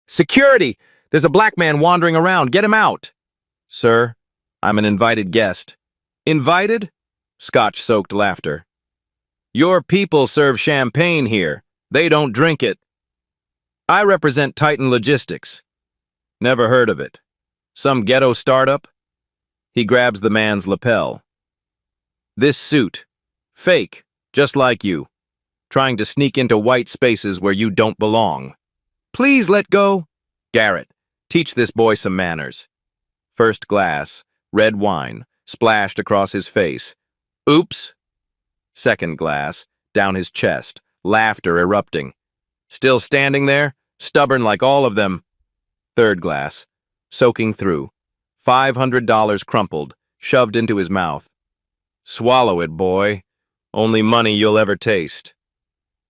Security! There's a black man wandering around. Get him out! Sir, I'm an invited guest. Invited? Scotch-soaked laughter. Your people serve champagne here. They don't drink it. I represent Titan Logistics. Never heard of it. Some ghetto startup? He grabs the man's lapel. This suit. Fake, just like you. Trying to sneak into white spaces where you don't belong. Please let go. Garrett, teach this boy some manners. First glass, red wine, splashed across his face. Oops. Second glass, down his chest, laughter erupting. Still standing there, stubborn like all of them. Third glass, soaking through. $500 crumpled, shoved into his mouth. Swallow it, boy. Only money you'll ever taste.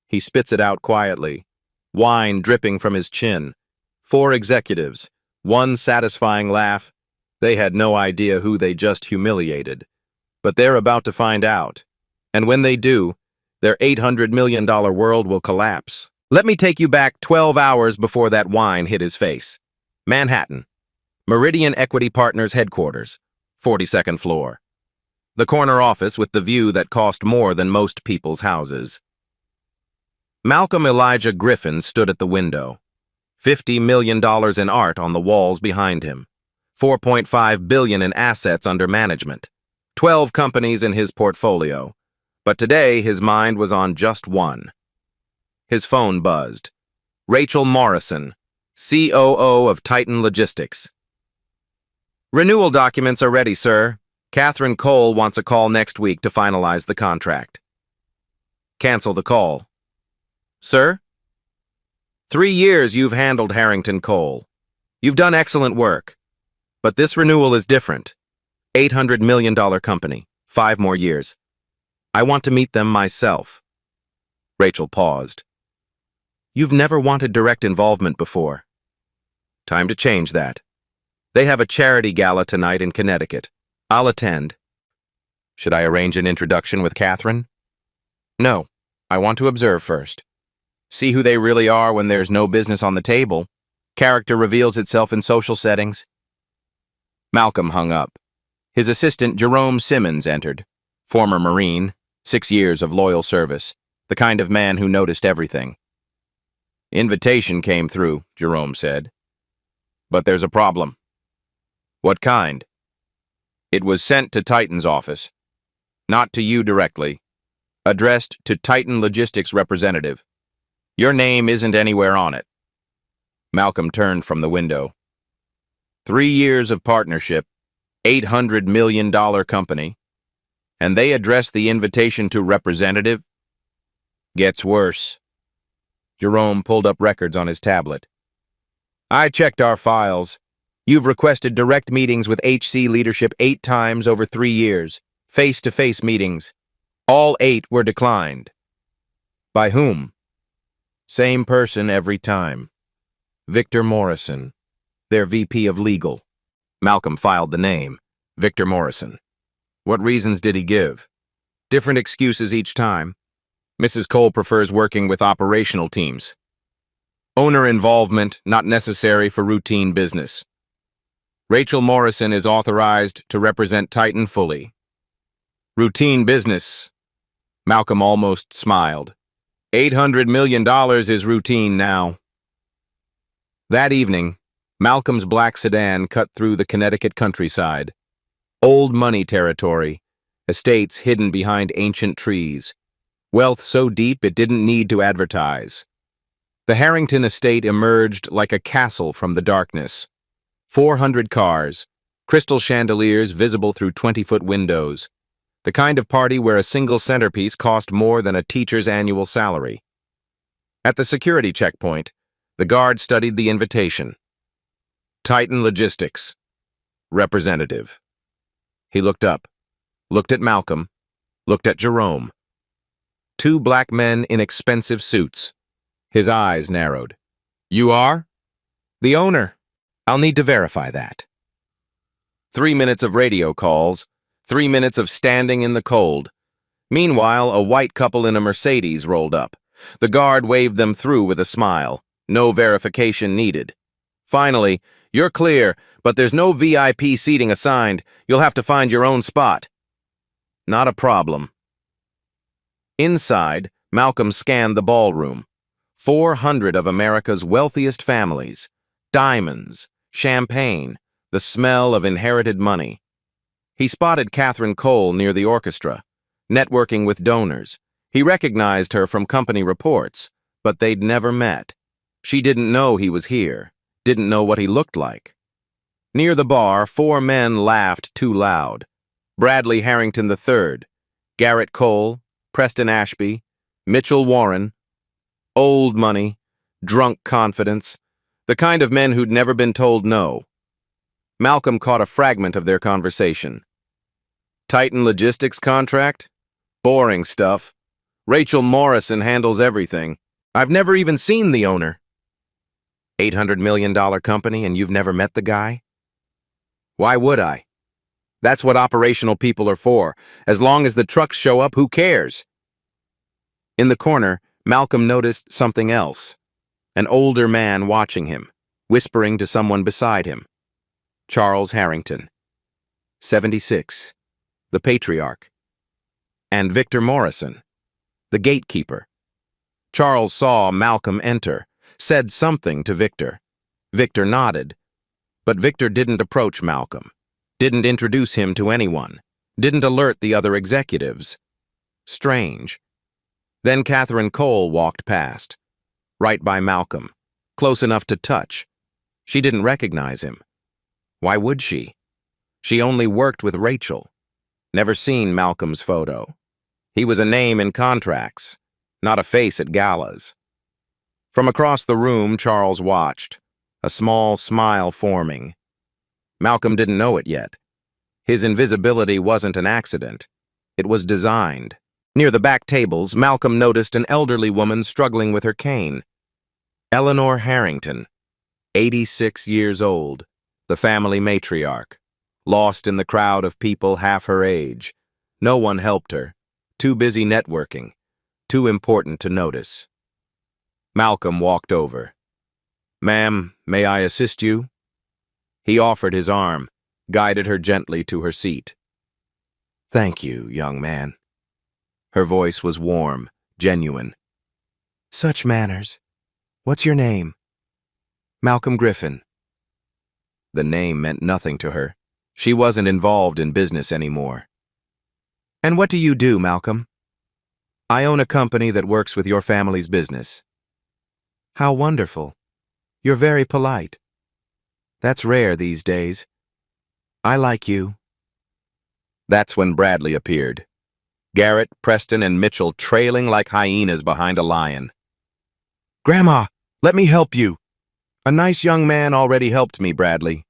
He spits it out quietly. Wine dripping from his chin. 4 executives. One satisfying laugh. They had no idea who they just humiliated. But they're about to find out. And when they do, their $800 million world will collapse. Let me take you back 12 hours before that wine hit his face. Manhattan. Meridian Equity Partners headquarters. 42nd floor. The corner office with the view that cost more than most people's houses. Malcolm Elijah Griffin stood at the window. $50 million in art on the walls behind him. $4.5 billion in assets under management. 12 companies in his portfolio. But today his mind was on just one. His phone buzzed. Rachel Morrison, COO of Titan Logistics. Renewal documents are ready, sir. Catherine Cole wants a call next week to finalize the contract. Cancel the call. Sir? 3 years you've handled Harrington Cole. You've done excellent work. But this renewal is different. $800 million company. 5 more years. I want to meet them myself. Rachel paused. You've never wanted direct involvement before. Time to change that. They have a charity gala tonight in Connecticut. I'll attend. Should I arrange an introduction with Catherine? No. I want to observe first. See who they really are when there's no business on the table. Character reveals itself in social settings. Malcolm hung up. His assistant, Jerome Simmons, entered. Former Marine, 6 years of loyal service. The kind of man who noticed everything. Invitation came through, Jerome said. But there's a problem. What kind? It was sent to Titan's office. Not to you directly. Addressed to Titan Logistics representative. Your name isn't anywhere on it. Malcolm turned from the window. 3 years of partnership, $800 million company, and they addressed the invitation to representative? Gets worse. Jerome pulled up records on his tablet. I checked our files. You've requested direct meetings with HC leadership 8 times over 3 years, face-to-face meetings. All 8 were declined. By whom? Same person every time. Victor Morrison, their VP of Legal. Malcolm filed the name, Victor Morrison. What reasons did he give? Different excuses each time. Mrs. Cole prefers working with operational teams. Owner involvement not necessary for routine business. Rachel Morrison is authorized to represent Titan fully. Routine business. Malcolm almost smiled. $800 million is routine now. That evening, Malcolm's black sedan cut through the Connecticut countryside. Old money territory, estates hidden behind ancient trees. Wealth so deep it didn't need to advertise. The Harrington estate emerged like a castle from the darkness. 400 cars, crystal chandeliers visible through 20-foot windows. The kind of party where a single centerpiece cost more than a teacher's annual salary. At the security checkpoint, the guard studied the invitation. Titan Logistics. Representative. He looked up, looked at Malcolm, looked at Jerome. 2 black men in expensive suits. His eyes narrowed. You are? The owner. I'll need to verify that. 3 minutes of radio calls, 3 minutes of standing in the cold. Meanwhile, a white couple in a Mercedes rolled up. The guard waved them through with a smile. No verification needed. Finally, you're clear, but there's no VIP seating assigned. You'll have to find your own spot. Not a problem. Inside, Malcolm scanned the ballroom. 400 of America's wealthiest families. Diamonds, champagne, the smell of inherited money. He spotted Catherine Cole near the orchestra, networking with donors. He recognized her from company reports, but they'd never met. She didn't know he was here, didn't know what he looked like. Near the bar, 4 men laughed too loud. Bradley Harrington III, Garrett Cole, Preston Ashby, Mitchell Warren. Old money, drunk confidence, the kind of men who'd never been told no. Malcolm caught a fragment of their conversation. Titan Logistics contract? Boring stuff. Rachel Morrison handles everything. I've never even seen the owner. $800 million company and you've never met the guy? Why would I? That's what operational people are for. As long as the trucks show up, who cares? In the corner, Malcolm noticed something else. An older man watching him, whispering to someone beside him. Charles Harrington, 76, the patriarch. And Victor Morrison, the gatekeeper. Charles saw Malcolm enter, said something to Victor. Victor nodded, but Victor didn't approach Malcolm, didn't introduce him to anyone, didn't alert the other executives. Strange. Then Catherine Cole walked past, right by Malcolm, close enough to touch. She didn't recognize him. Why would she? She only worked with Rachel. Never seen Malcolm's photo. He was a name in contracts, not a face at galas. From across the room, Charles watched, a small smile forming. Malcolm didn't know it yet. His invisibility wasn't an accident. It was designed. Near the back tables, Malcolm noticed an elderly woman struggling with her cane. Eleanor Harrington, 86 years old, the family matriarch, lost in the crowd of people half her age. No one helped her, too busy networking, too important to notice. Malcolm walked over. "Ma'am, may I assist you?" He offered his arm, guided her gently to her seat. "Thank you, young man." Her voice was warm, genuine. "Such manners. What's your name?" "Malcolm Griffin." The name meant nothing to her. She wasn't involved in business anymore. "And what do you do, Malcolm?" "I own a company that works with your family's business." "How wonderful. You're very polite. That's rare these days. I like you." That's when Bradley appeared. Garrett, Preston, and Mitchell trailing like hyenas behind a lion. "Grandma, let me help you." "A nice young man already helped me, Bradley."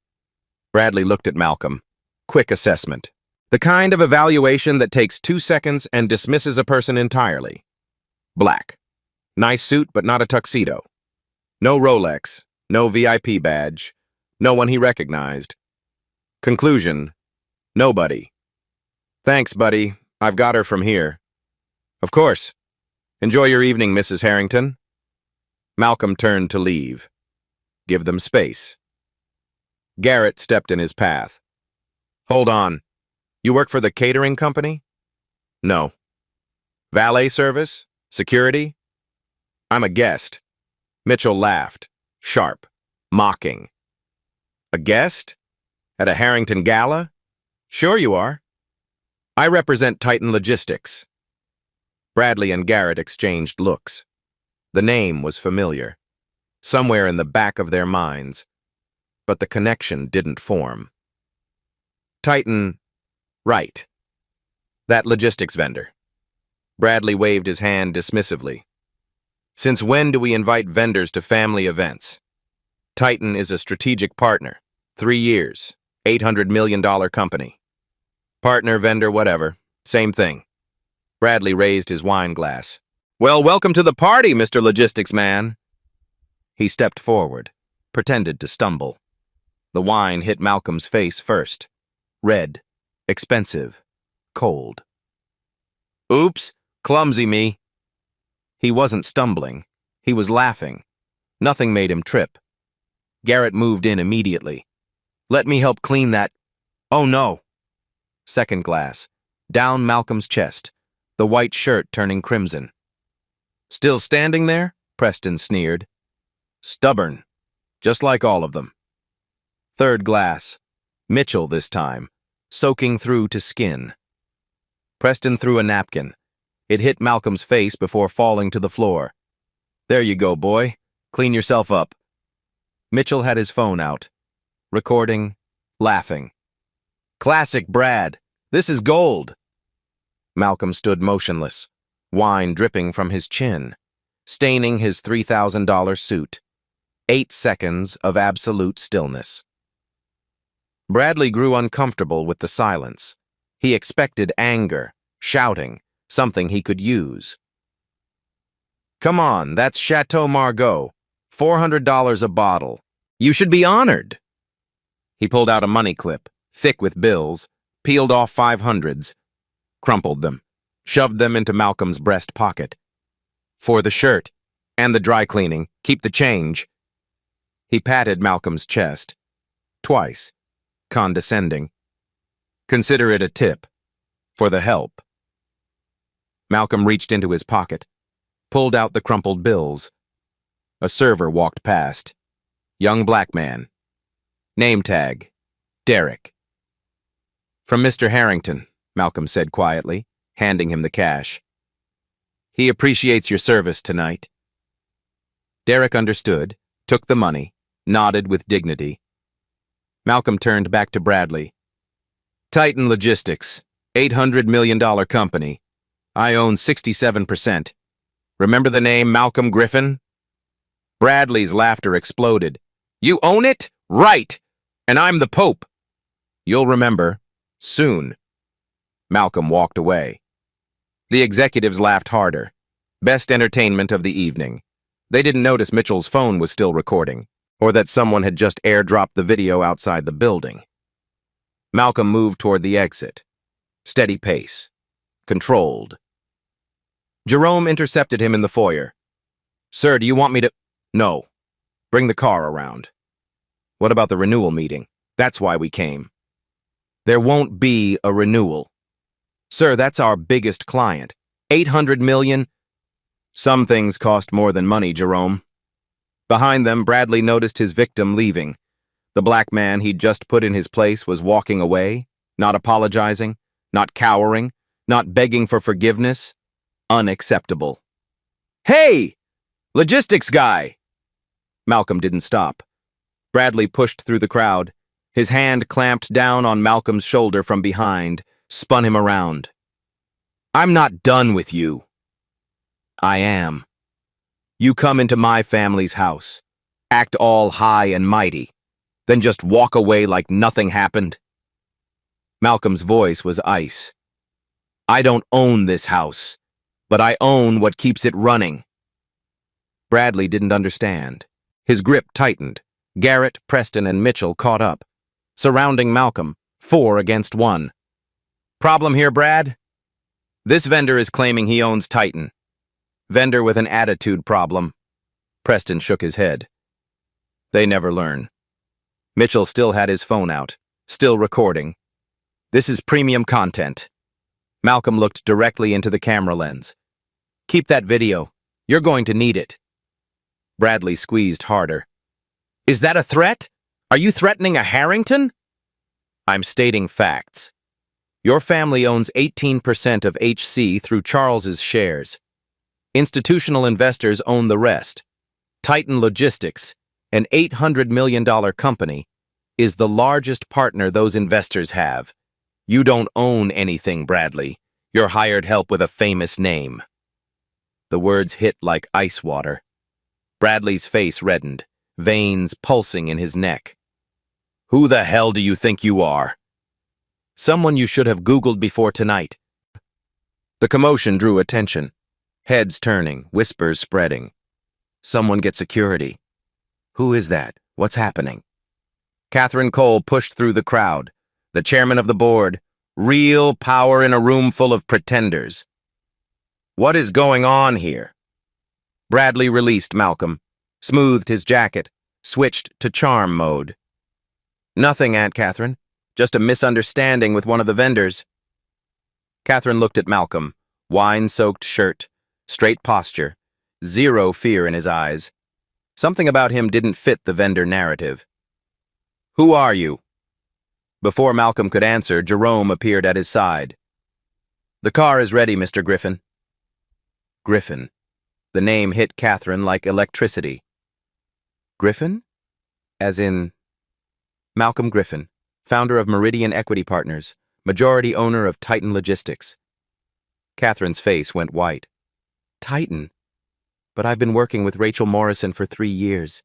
Bradley looked at Malcolm. Quick assessment. The kind of evaluation that takes 2 seconds and dismisses a person entirely. Black. Nice suit, but not a tuxedo. No Rolex, no VIP badge, no one he recognized. Conclusion. Nobody. "Thanks, buddy. I've got her from here." "Of course. Enjoy your evening, Mrs. Harrington." Malcolm turned to leave. Give them space. Garrett stepped in his path. "Hold on. You work for the catering company?" "No." "Valet service? Security?" "I'm a guest." Mitchell laughed, sharp, mocking. "A guest? At a Harrington Gala? Sure you are. I represent Titan Logistics." Bradley and Garrett exchanged looks. The name was familiar, somewhere in the back of their minds, but the connection didn't form. Titan, right. That logistics vendor. Bradley waved his hand dismissively. "Since when do we invite vendors to family events?" Titan is a strategic partner. 3 years, $800 million company. Partner, vendor, whatever. Same thing. Bradley raised his wine glass. "Well, welcome to the party, Mr. Logistics Man." He stepped forward, pretended to stumble. The wine hit Malcolm's face first. Red, expensive, cold. "Oops, clumsy me." He wasn't stumbling. He was laughing. Nothing made him trip. Garrett moved in immediately. Let me help clean that. Oh no. Second glass. Down Malcolm's chest, the white shirt turning crimson. Still standing there? Preston sneered. Stubborn, just like all of them. Third glass. Mitchell this time, soaking through to skin. Preston threw a napkin. It hit Malcolm's face before falling to the floor. There you go, boy. Clean yourself up. Mitchell had his phone out, recording, laughing. Classic Brad. This is gold. Malcolm stood motionless, wine dripping from his chin, staining his $3,000 suit. 8 seconds of absolute stillness. Bradley grew uncomfortable with the silence. He expected anger, shouting, something he could use. Come on, that's Chateau Margaux. $400 a bottle. You should be honored. He pulled out a money clip, thick with bills, peeled off 500s, crumpled them, shoved them into Malcolm's breast pocket. For the shirt and the dry cleaning, keep the change. He patted Malcolm's chest, twice, condescending. Consider it a tip, for the help. Malcolm reached into his pocket, pulled out the crumpled bills. A server walked past. Young black man. Name tag, Derek. From Mr. Harrington, Malcolm said quietly, handing him the cash. He appreciates your service tonight. Derek understood, took the money, nodded with dignity. Malcolm turned back to Bradley. Titan Logistics, $800 million company. I own 67%. Remember the name Malcolm Griffin? Bradley's laughter exploded. You own it? Right! And I'm the Pope. You'll remember. Soon. Malcolm walked away. The executives laughed harder. Best entertainment of the evening. They didn't notice Mitchell's phone was still recording, or that someone had just airdropped the video outside the building. Malcolm moved toward the exit. Steady pace. Controlled. Jerome intercepted him in the foyer. Sir, do you want me to... No. Bring the car around. What about the renewal meeting? That's why we came. There won't be a renewal. Sir, that's our biggest client. 800 million? Some things cost more than money, Jerome. Behind them, Bradley noticed his victim leaving. The black man he'd just put in his place was walking away, not apologizing, not cowering, not begging for forgiveness. Unacceptable. Hey! Logistics guy! Malcolm didn't stop. Bradley pushed through the crowd. His hand clamped down on Malcolm's shoulder from behind, spun him around. I'm not done with you. I am. You come into my family's house, act all high and mighty, then just walk away like nothing happened. Malcolm's voice was ice. I don't own this house, but I own what keeps it running. Bradley didn't understand. His grip tightened. Garrett, Preston, and Mitchell caught up, surrounding Malcolm, 4 against 1. Problem here, Brad? This vendor is claiming he owns Titan. Vendor with an attitude problem. Preston shook his head. They never learn. Mitchell still had his phone out, still recording. This is premium content. Malcolm looked directly into the camera lens. Keep that video. You're going to need it. Bradley squeezed harder. Is that a threat? Are you threatening a Harrington? I'm stating facts. Your family owns 18% of HC through Charles's shares. Institutional investors own the rest. Titan Logistics, an $800 million company, is the largest partner those investors have. You don't own anything, Bradley. You're hired help with a famous name. The words hit like ice water. Bradley's face reddened, veins pulsing in his neck. Who the hell do you think you are? Someone you should have Googled before tonight. The commotion drew attention. Heads turning, whispers spreading. Someone get security. Who is that? What's happening? Catherine Cole pushed through the crowd. The chairman of the board. Real power in a room full of pretenders. What is going on here? Bradley released Malcolm, smoothed his jacket, switched to charm mode. "Nothing, Aunt Catherine. Just a misunderstanding with one of the vendors." Catherine looked at Malcolm, wine-soaked shirt, straight posture, zero fear in his eyes. Something about him didn't fit the vendor narrative. "Who are you?" Before Malcolm could answer, Jerome appeared at his side. "The car is ready, Mr. Griffin." Griffin. The name hit Catherine like electricity. Griffin? As in Malcolm Griffin, founder of Meridian Equity Partners, majority owner of Titan Logistics. Catherine's face went white. Titan? But I've been working with Rachel Morrison for 3 years.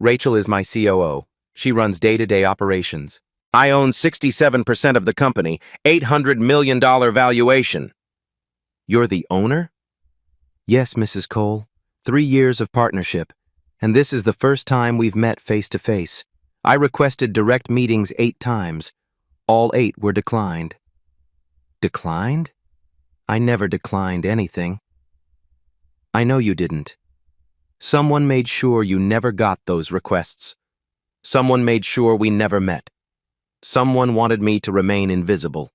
Rachel is my COO. She runs day-to-day operations. I own 67% of the company, $800 million valuation. You're the owner? Yes, Mrs. Cole. 3 years of partnership, and this is the first time we've met face-to-face. I requested direct meetings 8 times. All 8 were declined. Declined? I never declined anything. I know you didn't. Someone made sure you never got those requests. Someone made sure we never met. Someone wanted me to remain invisible.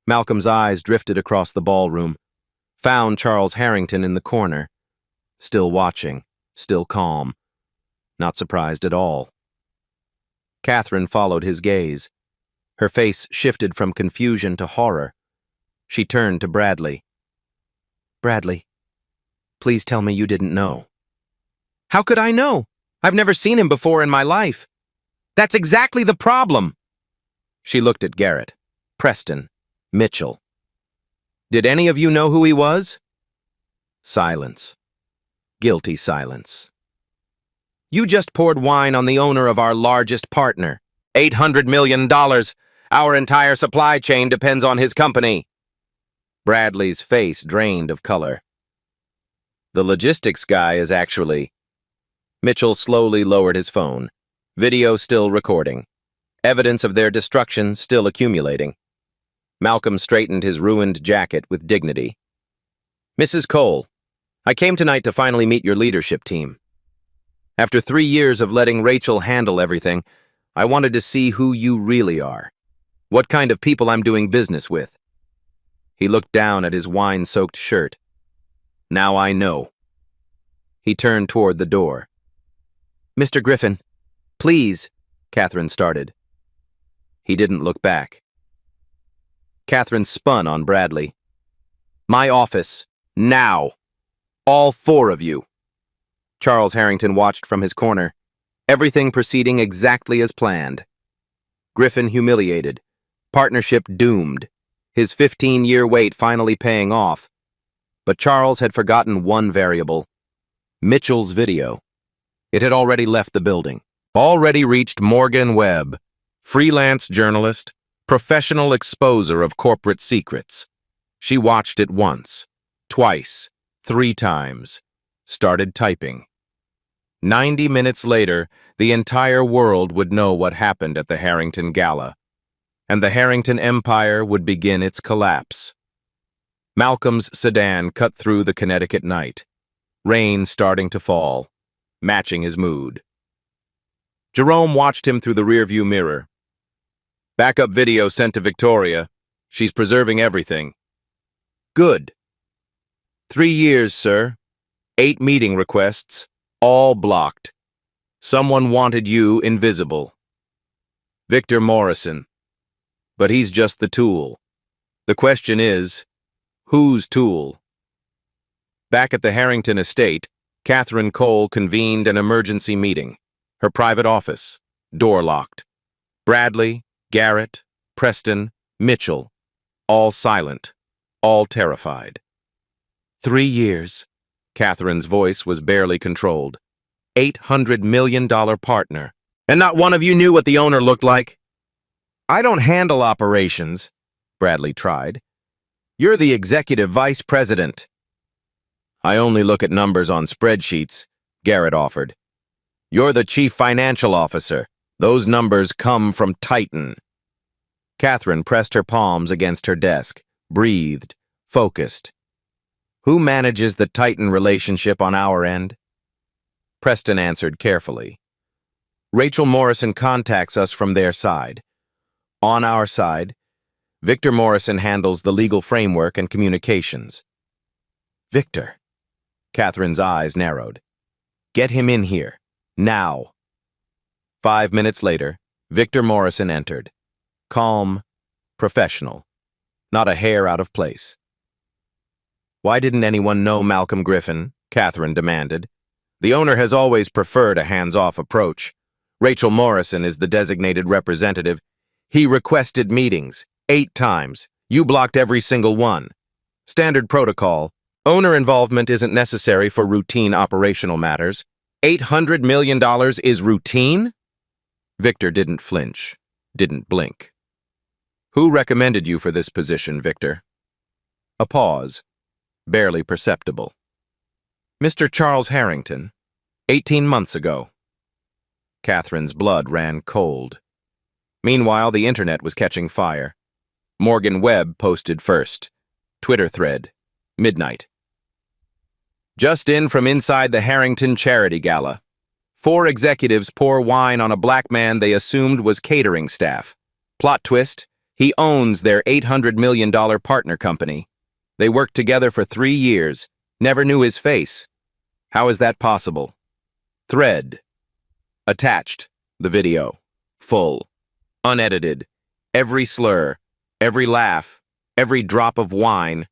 Malcolm's eyes drifted across the ballroom, found Charles Harrington in the corner, still watching, still calm, not surprised at all. Catherine followed his gaze. Her face shifted from confusion to horror. She turned to Bradley. Bradley, please tell me you didn't know. How could I know? I've never seen him before in my life. That's exactly the problem. She looked at Garrett, Preston, Mitchell. Did any of you know who he was? Silence. Guilty silence. You just poured wine on the owner of our largest partner. $800 million. Our entire supply chain depends on his company. Bradley's face drained of color. The logistics guy is actually... Mitchell slowly lowered his phone. Video still recording. Evidence of their destruction still accumulating. Malcolm straightened his ruined jacket with dignity. Mrs. Cole, I came tonight to finally meet your leadership team. After 3 years of letting Rachel handle everything, I wanted to see who you really are. What kind of people I'm doing business with. He looked down at his wine-soaked shirt. Now I know. He turned toward the door. Mr. Griffin, please, Catherine started. He didn't look back. Catherine spun on Bradley. My office, now. All 4 of you. Charles Harrington watched from his corner, everything proceeding exactly as planned. Griffin humiliated, partnership doomed, his 15-year wait finally paying off. But Charles had forgotten one variable, Mitchell's video. It had already left the building, already reached Morgan Webb, freelance journalist, professional exposer of corporate secrets. She watched it once, twice, 3 times, started typing. 90 minutes later, the entire world would know what happened at the Harrington Gala, and the Harrington Empire would begin its collapse. Malcolm's sedan cut through the Connecticut night, rain starting to fall, matching his mood. Jerome watched him through the rearview mirror. Backup video sent to Victoria. She's preserving everything. Good. 3 years, sir. 8 meeting requests, all blocked. Someone wanted you invisible. Victor Morrison. But he's just the tool. The question is, whose tool? Back at the Harrington estate, Catherine Cole convened an emergency meeting. Her private office, door locked. Bradley, Garrett, Preston, Mitchell, all silent, all terrified. 3 years. Catherine's voice was barely controlled. $800 million partner. And not one of you knew what the owner looked like? I don't handle operations, Bradley tried. You're the executive vice president. I only look at numbers on spreadsheets, Garrett offered. You're the chief financial officer. Those numbers come from Titan. Catherine pressed her palms against her desk, breathed, focused. Who manages the Titan relationship on our end? Preston answered carefully. Rachel Morrison contacts us from their side. On our side, Victor Morrison handles the legal framework and communications. Victor. Catherine's eyes narrowed. Get him in here. Now. 5 minutes later, Victor Morrison entered. Calm, professional. Not a hair out of place. Why didn't anyone know Malcolm Griffin? Catherine demanded. The owner has always preferred a hands-off approach. Rachel Morrison is the designated representative. He requested meetings 8 times. You blocked every single one. Standard protocol. Owner involvement isn't necessary for routine operational matters. $800 million is routine? Victor didn't flinch, didn't blink. Who recommended you for this position, Victor? A pause, barely perceptible. Mr. Charles Harrington, 18 months ago. Catherine's blood ran cold. Meanwhile, the internet was catching fire. Morgan Webb posted first. Twitter thread, midnight. Just in from inside the Harrington Charity Gala. 4 executives pour wine on a black man they assumed was catering staff. Plot twist, he owns their $800 million partner company. They worked together for 3 years, never knew his face. How is that possible? Thread. Attached, the video. Full. Unedited. Every slur, every laugh, every drop of wine.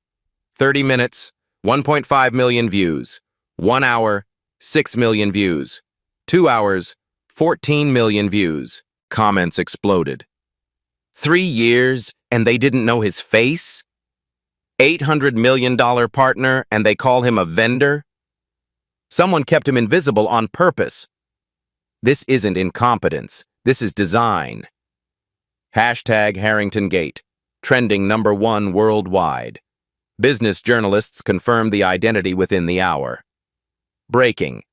30 minutes, 1.5 million views. 1 hour, 6 million views. 2 hours, 14 million views. Comments exploded. 3 years, and they didn't know his face? $800 million partner, and they call him a vendor? Someone kept him invisible on purpose. This isn't incompetence. This is design. Hashtag Harrington Gate, trending #1 worldwide. Business journalists confirmed the identity within the hour. Breaking.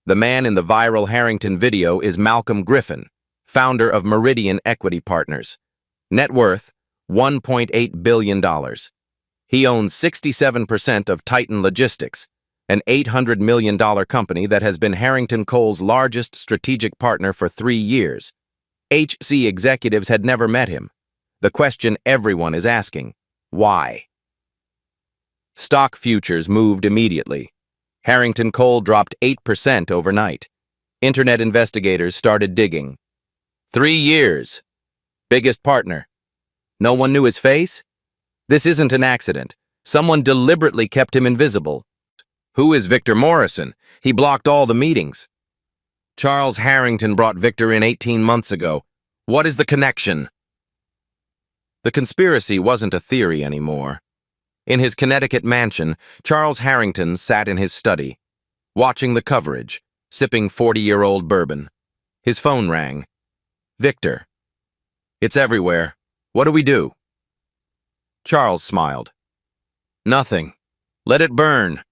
The man in the viral Harrington video is Malcolm Griffin, founder of Meridian Equity Partners. Net worth, $1.8 billion. He owns 67% of Titan Logistics, an $800 million company that has been Harrington Coal's largest strategic partner for 3 years. HC executives had never met him. The question everyone is asking, why? Stock futures moved immediately. Harrington Coal dropped 8% overnight. Internet investigators started digging. 3 years. Biggest partner. No one knew his face? This isn't an accident. Someone deliberately kept him invisible. Who is Victor Morrison? He blocked all the meetings. Charles Harrington brought Victor in 18 months ago. What is the connection? The conspiracy wasn't a theory anymore. In his Connecticut mansion, Charles Harrington sat in his study, watching the coverage, sipping 40-year-old bourbon. His phone rang. Victor. It's everywhere. What do we do? Charles smiled. Nothing. Let it burn.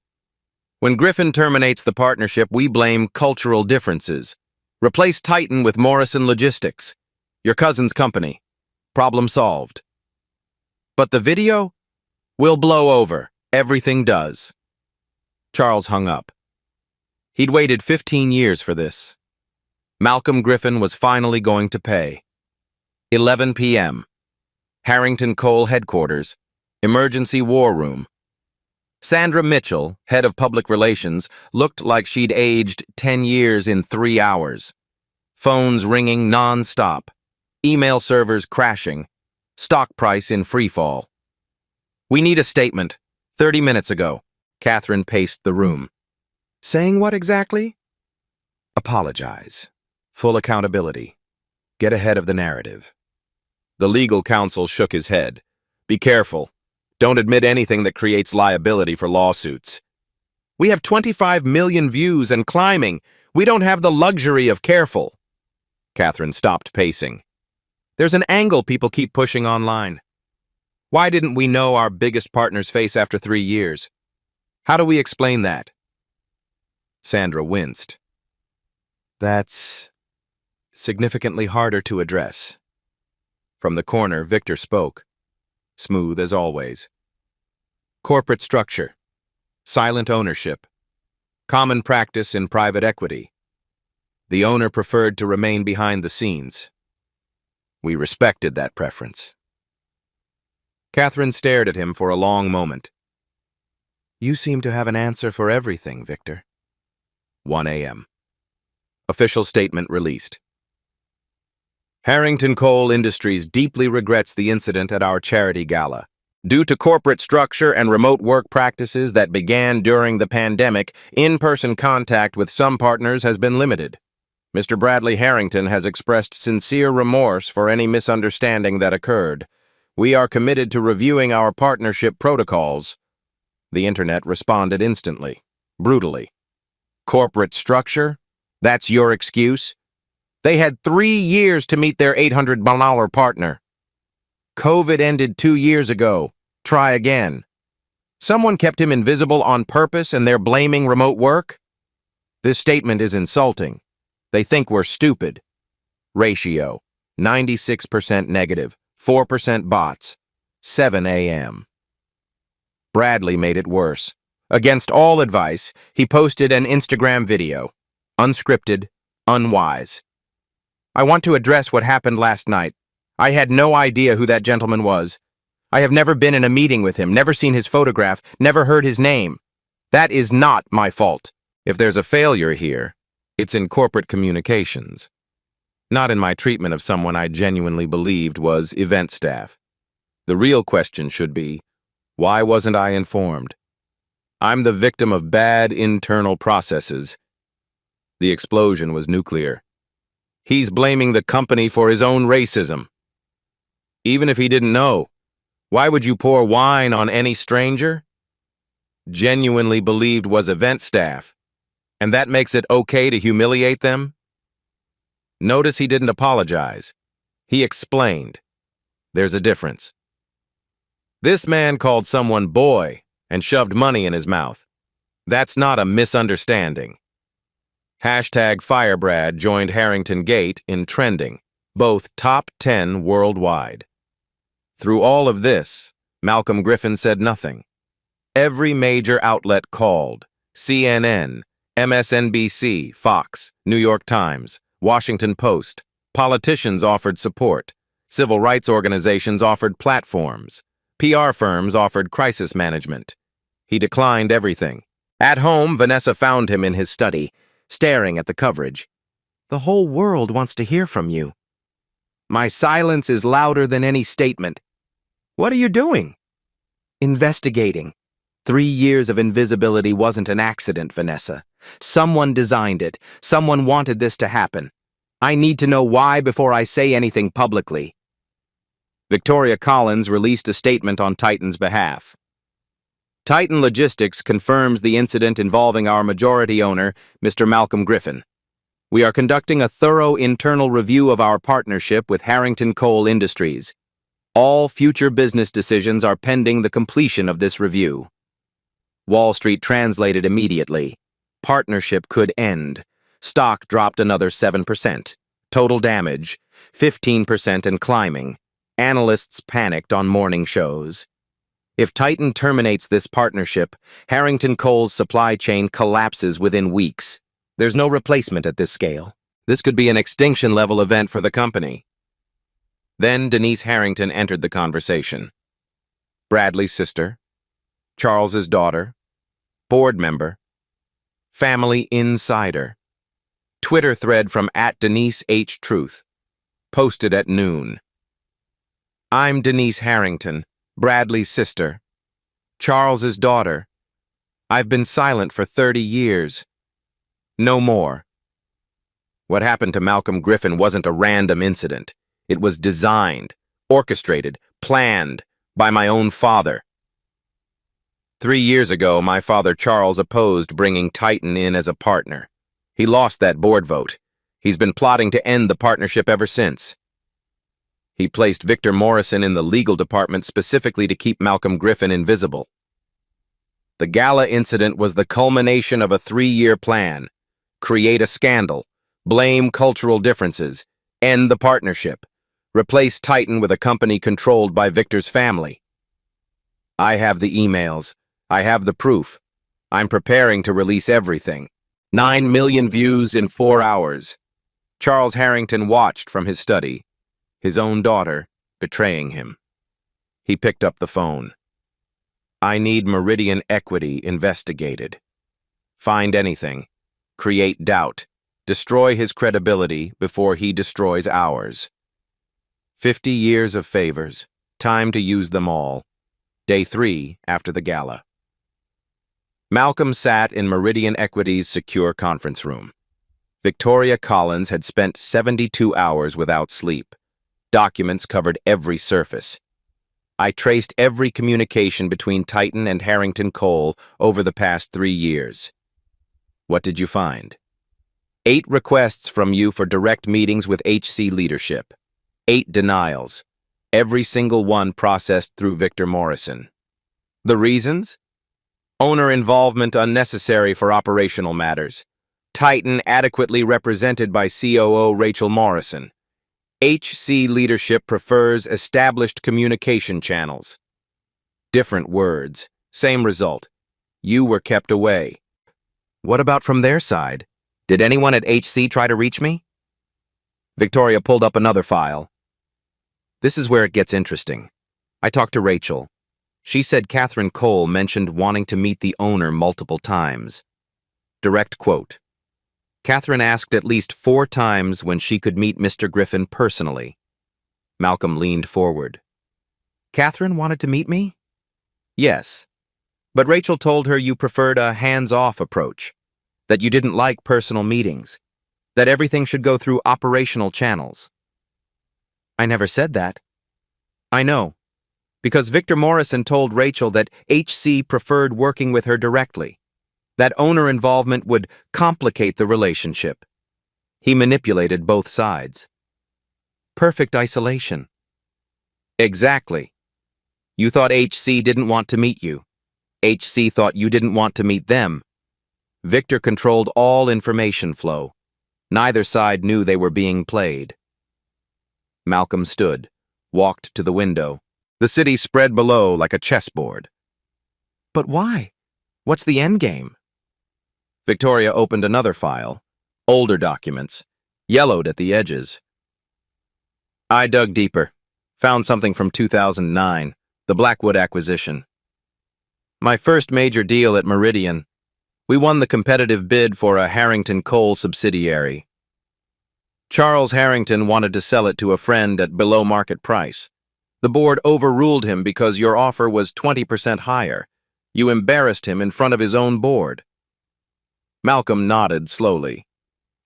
When Griffin terminates the partnership, we blame cultural differences. Replace Titan with Morrison Logistics, your cousin's company. Problem solved. But the video? Will blow over. Everything does. Charles hung up. He'd waited 15 years for this. Malcolm Griffin was finally going to pay. 11 p.m. Harrington Coal headquarters. Emergency war room. Sandra Mitchell, head of public relations, looked like she'd aged 10 years in 3 hours. Phones ringing non-stop. Email servers crashing. Stock price in freefall. We need a statement. 30 minutes ago. Catherine paced the room. Saying what exactly? Apologize. Full accountability. Get ahead of the narrative. The legal counsel shook his head. Be careful. Don't admit anything that creates liability for lawsuits. We have 25 million views and climbing. We don't have the luxury of careful. Catherine stopped pacing. There's an angle people keep pushing online. Why didn't we know our biggest partner's face after 3 years? How do we explain that? Sandra winced. That's significantly harder to address. From the corner, Victor spoke, smooth as always. Corporate structure, silent ownership, common practice in private equity. The owner preferred to remain behind the scenes. We respected that preference. Catherine stared at him for a long moment. You seem to have an answer for everything, Victor. 1 a.m. Official statement released. Harrington Coal Industries deeply regrets the incident at our charity gala. Due to corporate structure and remote work practices that began during the pandemic, in-person contact with some partners has been limited. Mr. Bradley Harrington has expressed sincere remorse for any misunderstanding that occurred. We are committed to reviewing our partnership protocols. The internet responded instantly, brutally. Corporate structure? That's your excuse? They had 3 years to meet their $800 partner. COVID ended 2 years ago. Try again. Someone kept him invisible on purpose and they're blaming remote work? This statement is insulting. They think we're stupid. Ratio, 96% negative, 4% bots, 7 a.m. Bradley made it worse. Against all advice, he posted an Instagram video. Unscripted, unwise. I want to address what happened last night. I had no idea who that gentleman was. I have never been in a meeting with him, never seen his photograph, never heard his name. That is not my fault. If there's a failure here, it's in corporate communications. Not in my treatment of someone I genuinely believed was event staff. The real question should be, why wasn't I informed? I'm the victim of bad internal processes. The explosion was nuclear. He's blaming the company for his own racism. Even if he didn't know, why would you pour wine on any stranger? Genuinely believed was event staff, and that makes it okay to humiliate them? Notice he didn't apologize. He explained. There's a difference. This man called someone boy and shoved money in his mouth. That's not a misunderstanding. #Firebrad joined Harrington Gate in trending, both top 10 worldwide. Through all of this, Malcolm Griffin said nothing. Every major outlet called: CNN, MSNBC, Fox, New York Times, Washington Post. Politicians offered support. Civil rights organizations offered platforms. PR firms offered crisis management. He declined everything. At home, Vanessa found him in his study, staring at the coverage. The whole world wants to hear from you. My silence is louder than any statement. What are you doing? Investigating. 3 years of invisibility wasn't an accident, Vanessa. Someone designed it. Someone wanted this to happen. I need to know why before I say anything publicly. Victoria Collins released a statement on Titan's behalf. Titan Logistics confirms the incident involving our majority owner, Mr. Malcolm Griffin. We are conducting a thorough internal review of our partnership with Harrington Coal Industries. All future business decisions are pending the completion of this review. Wall Street translated immediately. Partnership could end. Stock dropped another 7%. Total damage, 15% and climbing. Analysts panicked on morning shows. If Titan terminates this partnership, Harrington Coal's supply chain collapses within weeks. There's no replacement at this scale. This could be an extinction-level event for the company. Then Denise Harrington entered the conversation. Bradley's sister, Charles's daughter, board member, family insider. Twitter thread from @DeniseHTruth, posted at noon. I'm Denise Harrington, Bradley's sister, Charles's daughter. I've been silent for 30 years. No more. What happened to Malcolm Griffin wasn't a random incident. It was designed, orchestrated, planned by my own father. 3 years ago, my father Charles opposed bringing Titan in as a partner. He lost that board vote. He's been plotting to end the partnership ever since. He placed Victor Morrison in the legal department specifically to keep Malcolm Griffin invisible. The Gala incident was the culmination of a 3-year plan. Create a scandal, blame cultural differences, end the partnership, replace Titan with a company controlled by Victor's family. I have the emails. I have the proof. I'm preparing to release everything. 9 million views in 4 hours. Charles Harrington watched from his study, his own daughter betraying him. He picked up the phone. I need Meridian Equity investigated. Find anything. Create doubt. Destroy his credibility before he destroys ours. 50 years of favors. Time to use them all. Day 3 after the gala. Malcolm sat in Meridian Equity's secure conference room. Victoria Collins had spent 72 hours without sleep. Documents covered every surface. I traced every communication between Titan and Harrington Coal over the past 3 years. What did you find? 8 requests from you for direct meetings with HC leadership. 8 denials. Every single one processed through Victor Morrison. The reasons? Owner involvement unnecessary for operational matters. Titan adequately represented by COO Rachel Morrison. HC leadership prefers established communication channels. Different words, same result. You were kept away. What about from their side? Did anyone at HC try to reach me? Victoria pulled up another file. This is where it gets interesting. I talked to Rachel. She said Catherine Cole mentioned wanting to meet the owner multiple times. Direct quote. Catherine asked at least 4 times when she could meet Mr. Griffin personally. Malcolm leaned forward. Catherine wanted to meet me? Yes. But Rachel told her you preferred a hands-off approach, that you didn't like personal meetings, that everything should go through operational channels. I never said that. I know, because Victor Morrison told Rachel that HC preferred working with her directly. That owner involvement would complicate the relationship. He manipulated both sides. Perfect isolation. Exactly. You thought HC didn't want to meet you. HC thought you didn't want to meet them. Victor controlled all information flow. Neither side knew they were being played. Malcolm stood, walked to the window. The city spread below like a chessboard. But why? What's the endgame? Victoria opened another file, older documents, yellowed at the edges. I dug deeper, found something from 2009, the Blackwood acquisition. My first major deal at Meridian. We won the competitive bid for a Harrington Coal subsidiary. Charles Harrington wanted to sell it to a friend at below market price. The board overruled him because your offer was 20% higher. You embarrassed him in front of his own board. Malcolm nodded slowly.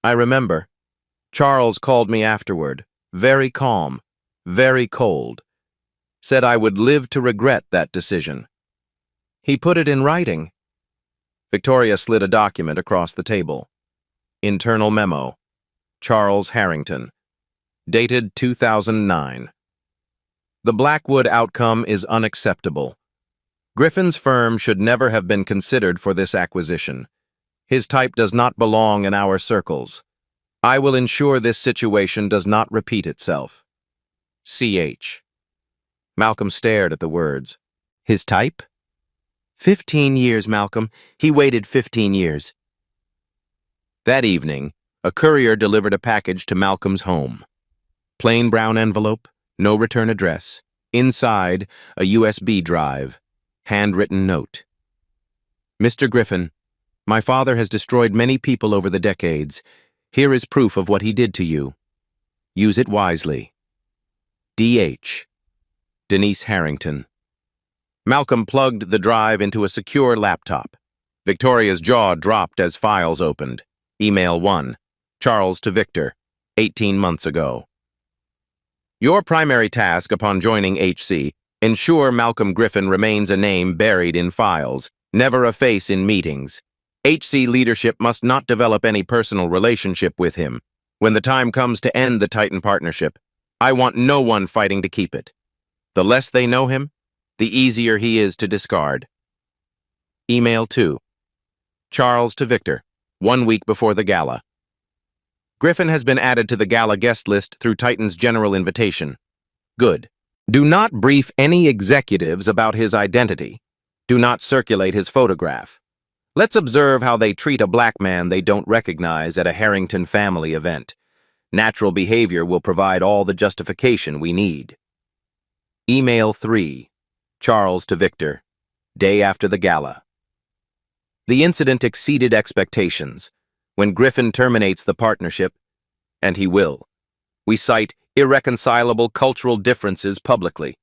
I remember. Charles called me afterward, very calm, very cold. Said I would live to regret that decision. He put it in writing. Victoria slid a document across the table. Internal memo. Charles Harrington. Dated 2009. The Blackwood outcome is unacceptable. Griffin's firm should never have been considered for this acquisition. His type does not belong in our circles. I will ensure this situation does not repeat itself. CH. Malcolm stared at the words. His type? 15 years, Malcolm. He waited 15 years. That evening, a courier delivered a package to Malcolm's home. Plain brown envelope, no return address. Inside, a USB drive. Handwritten note. Mr. Griffin, my father has destroyed many people over the decades. Here is proof of what he did to you. Use it wisely. D.H. Denise Harrington. Malcolm plugged the drive into a secure laptop. Victoria's jaw dropped as files opened. Email 1. Charles to Victor, 18 months ago. Your primary task upon joining HC, ensure Malcolm Griffin remains a name buried in files, never a face in meetings. HC leadership must not develop any personal relationship with him. When the time comes to end the Titan partnership, I want no one fighting to keep it. The less they know him, the easier he is to discard. Email 2. Charles to Victor, 1 week before the gala. Griffin has been added to the gala guest list through Titan's general invitation. Good. Do not brief any executives about his identity. Do not circulate his photograph. Let's observe how they treat a black man they don't recognize at a Harrington family event. Natural behavior will provide all the justification we need. Email 3. Charles to Victor. Day after the gala. The incident exceeded expectations. When Griffin terminates the partnership, and he will, we cite irreconcilable cultural differences publicly.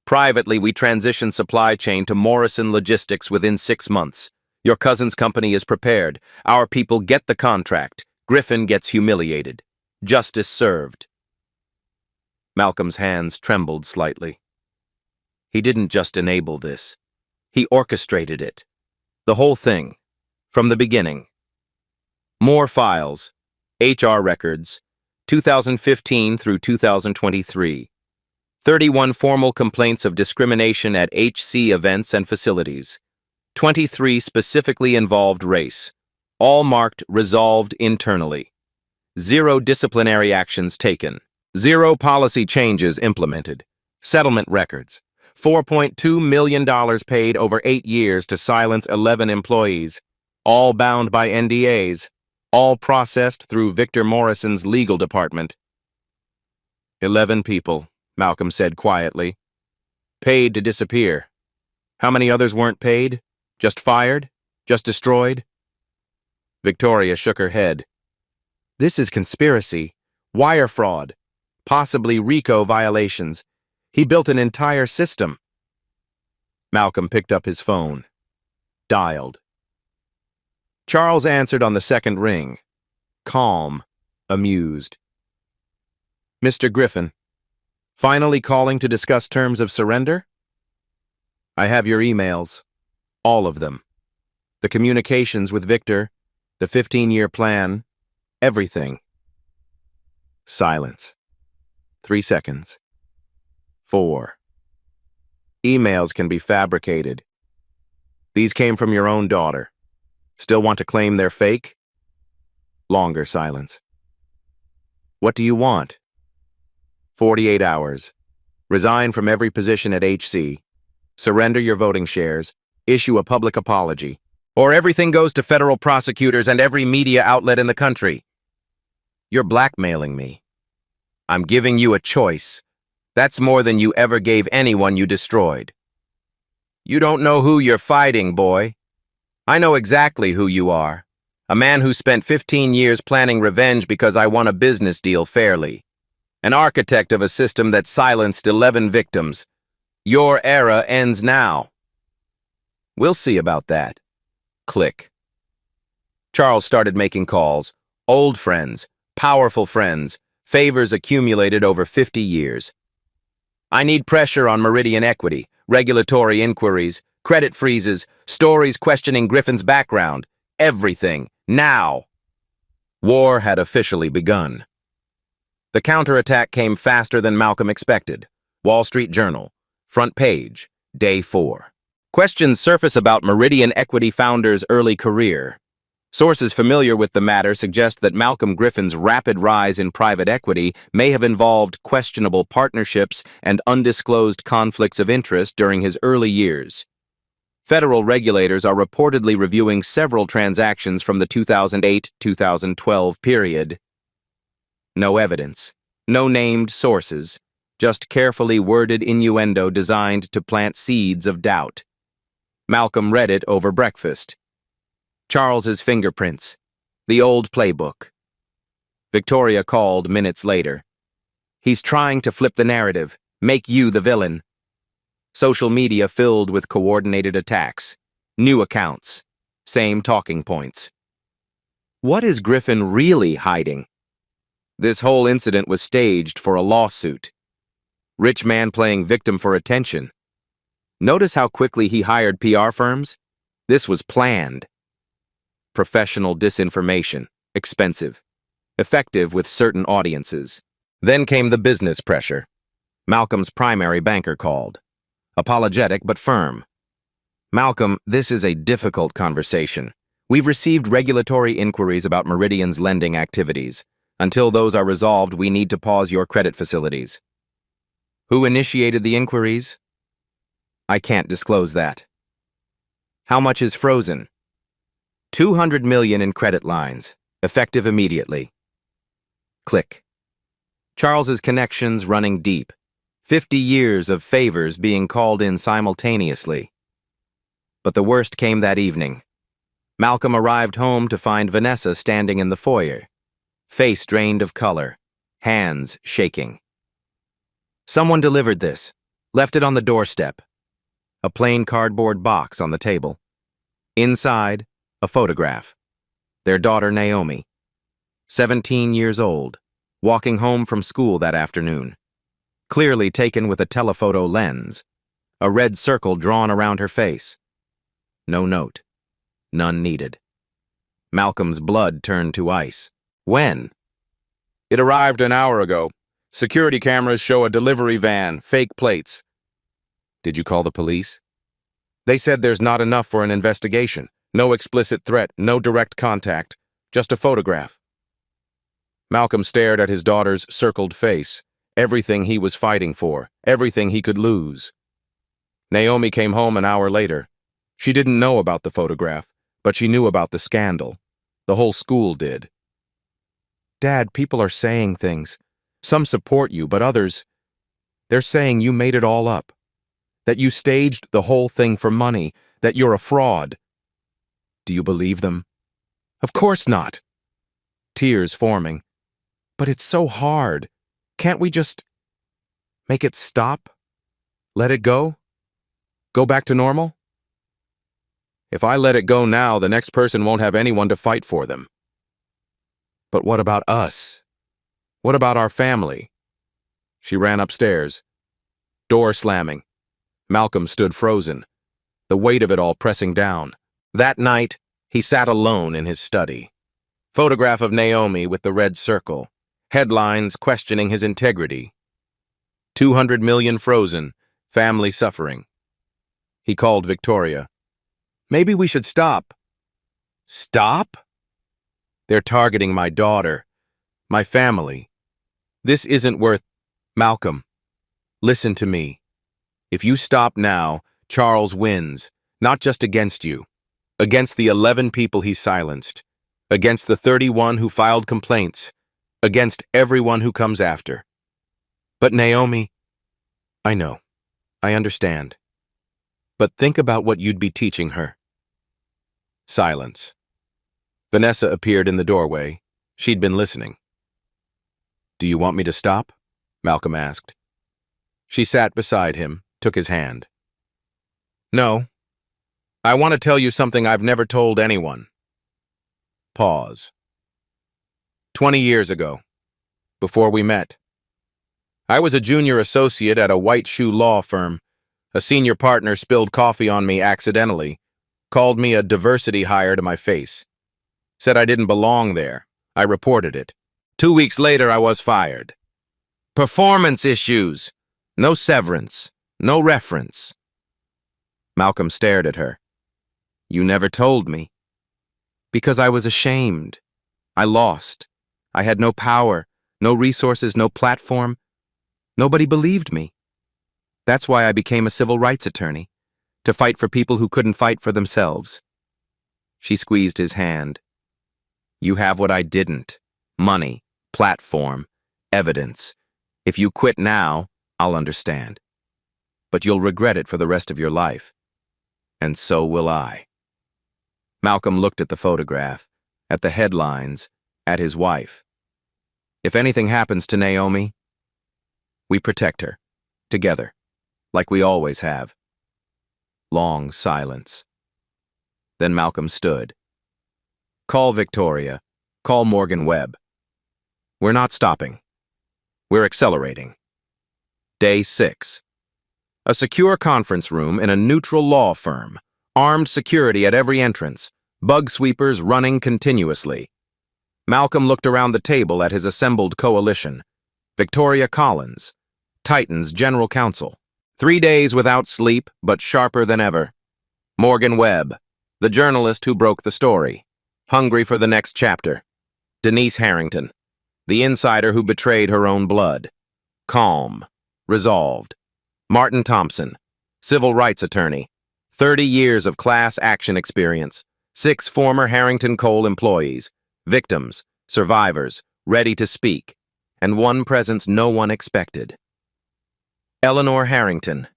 Privately, we transition supply chain to Morrison Logistics within 6 months. Your cousin's company is prepared. Our people get the contract. Griffin gets humiliated. Justice served. Malcolm's hands trembled slightly. He didn't just enable this. He orchestrated it. The whole thing. From the beginning. More files. HR records. 2015 through 2023. 31 formal complaints of discrimination at HC events and facilities. 23 specifically involved race. All marked resolved internally. 0 disciplinary actions taken. 0 policy changes implemented. Settlement records. $4.2 million paid over 8 years to silence 11 employees, all bound by NDAs, all processed through Victor Morrison's legal department. 11 people, Malcolm said quietly. Paid to disappear. How many others weren't paid? Just fired? Just destroyed? Victoria shook her head. This is conspiracy, wire fraud, possibly RICO violations. He built an entire system. Malcolm picked up his phone. Dialed. Charles answered on the second ring. Calm, amused. Mr. Griffin, finally calling to discuss terms of surrender? I have your emails. All of them. The communications with Victor, the 15-year plan, everything. Silence. 3 seconds. 4. Emails can be fabricated. These came from your own daughter. Still want to claim they're fake? Longer silence. What do you want? 48 hours. Resign from every position at HC. Surrender your voting shares. Issue a public apology. Or everything goes to federal prosecutors and every media outlet in the country. You're blackmailing me. I'm giving you a choice. That's more than you ever gave anyone you destroyed. You don't know who you're fighting, boy. I know exactly who you are. A man who spent 15 years planning revenge because I won a business deal fairly. An architect of a system that silenced 11 victims. Your era ends now. We'll see about that. Click. Charles started making calls. Old friends, powerful friends, favors accumulated over 50 years. I need pressure on Meridian equity, regulatory inquiries, credit freezes, stories questioning Griffin's background, everything, now. War had officially begun. The counterattack came faster than Malcolm expected. Wall Street Journal, front page, day 4. Questions surface about Meridian Equity founder's early career. Sources familiar with the matter suggest that Malcolm Griffin's rapid rise in private equity may have involved questionable partnerships and undisclosed conflicts of interest during his early years. Federal regulators are reportedly reviewing several transactions from the 2008-2012 period. No evidence, no named sources, just carefully worded innuendo designed to plant seeds of doubt. Malcolm read it over breakfast. Charles's fingerprints. The old playbook. Victoria called minutes later. He's trying to flip the narrative, make you the villain. Social media filled with coordinated attacks. New accounts. Same talking points. What is Griffin really hiding? This whole incident was staged for a lawsuit. Rich man playing victim for attention. Notice how quickly he hired PR firms? This was planned. Professional disinformation, expensive, effective with certain audiences. Then came the business pressure. Malcolm's primary banker called. Apologetic but firm. Malcolm, this is a difficult conversation. We've received regulatory inquiries about Meridian's lending activities. Until those are resolved, we need to pause your credit facilities. Who initiated the inquiries? I can't disclose that. How much is frozen? $200 million in credit lines, effective immediately. Click. Charles's connections running deep. 50 years of favors being called in simultaneously. But the worst came that evening. Malcolm arrived home to find Vanessa standing in the foyer, face drained of color, hands shaking. Someone delivered this, left it on the doorstep. A plain cardboard box on the table. Inside, a photograph. Their daughter Naomi, 17 years old, walking home from school that afternoon. Clearly taken with a telephoto lens, a red circle drawn around her face. No note. None needed. Malcolm's blood turned to ice. When? It arrived an hour ago. Security cameras show a delivery van, fake plates. Did you call the police? They said there's not enough for an investigation. No explicit threat, no direct contact, just a photograph. Malcolm stared at his daughter's circled face, everything he was fighting for, everything he could lose. Naomi came home an hour later. She didn't know about the photograph, but she knew about the scandal. The whole school did. Dad, people are saying things. Some support you, but others, they're saying you made it all up. That you staged the whole thing for money, that you're a fraud. Do you believe them? Of course not. Tears forming. But it's so hard. Can't we just make it stop? Let it go? Go back to normal? If I let it go now, the next person won't have anyone to fight for them. But what about us? What about our family? She ran upstairs. Door slamming. Malcolm stood frozen, the weight of it all pressing down. That night, he sat alone in his study. Photograph of Naomi with the red circle. Headlines questioning his integrity. 200 million frozen, family suffering. He called Victoria. Maybe we should stop. Stop? They're targeting my daughter, my family. This isn't worth... Malcolm, listen to me. If you stop now, Charles wins, not just against you, against the 11 people he silenced, against the 31 who filed complaints, against everyone who comes after. But Naomi, I know, I understand. But think about what you'd be teaching her. Silence. Vanessa appeared in the doorway. She'd been listening. Do you want me to stop? Malcolm asked. She sat beside him, took his hand. No. I want to tell you something I've never told anyone. Pause. 20 years ago, before we met, I was a junior associate at a white shoe law firm. A senior partner spilled coffee on me accidentally, called me a diversity hire to my face, said I didn't belong there. I reported it. 2 weeks later, I was fired. Performance issues. No severance. No reference. Malcolm stared at her. You never told me. Because I was ashamed. I lost. I had no power, no resources, no platform. Nobody believed me. That's why I became a civil rights attorney, to fight for people who couldn't fight for themselves. She squeezed his hand. You have what I didn't. Money, platform, evidence. If you quit now, I'll understand. But you'll regret it for the rest of your life. And so will I. Malcolm looked at the photograph, at the headlines, at his wife. If anything happens to Naomi, we protect her, together, like we always have. Long silence. Then Malcolm stood. Call Victoria. Call Morgan Webb. We're not stopping. We're accelerating. Day 6. A secure conference room in a neutral law firm. Armed security at every entrance. Bug sweepers running continuously. Malcolm looked around the table at his assembled coalition. Victoria Collins, Titan's general counsel. 3 days without sleep, but sharper than ever. Morgan Webb, the journalist who broke the story. Hungry for the next chapter. Denise Harrington, the insider who betrayed her own blood. Calm. Resolved. Martin Thompson, civil rights attorney. 30 years of class action experience. 6 former Harrington Coal employees. Victims, survivors, ready to speak. and one presence no one expected. Eleanor Harrington,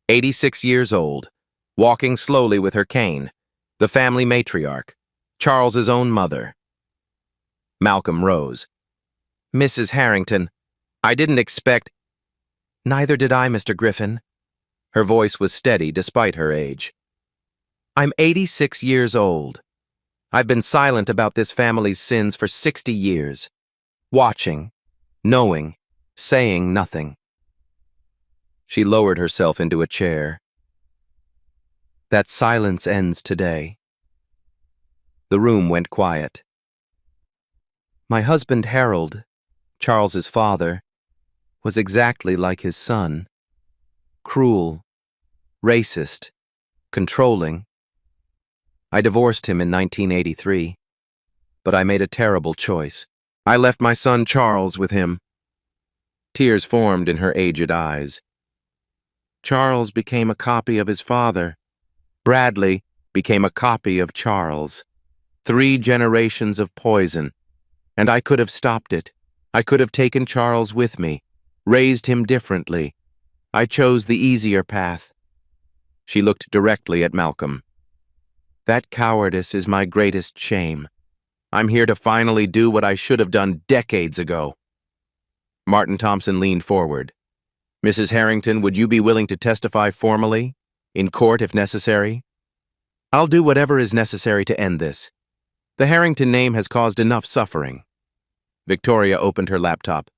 86 years old, walking slowly with her cane, the family matriarch, Charles's own mother. Malcolm rose. Mrs. Harrington, I didn't expect— Neither did I, Mr. Griffin. Her voice was steady despite her age. I'm 86 years old. I've been silent about this family's sins for 60 years. Watching, knowing, saying nothing. She lowered herself into a chair. That silence ends today. The room went quiet. My husband Harold, Charles's father, was exactly like his son. Cruel, racist, controlling. I divorced him in 1983, but I made a terrible choice. I left my son Charles with him. Tears formed in her aged eyes. Charles became a copy of his father. Bradley became a copy of Charles. 3 generations of poison. And I could have stopped it. I could have taken Charles with me, raised him differently. I chose the easier path. She looked directly at Malcolm. That cowardice is my greatest shame. I'm here to finally do what I should have done decades ago. Martin Thompson leaned forward. Mrs. Harrington, would you be willing to testify formally, in court if necessary? I'll do whatever is necessary to end this. The Harrington name has caused enough suffering. Victoria opened her laptop.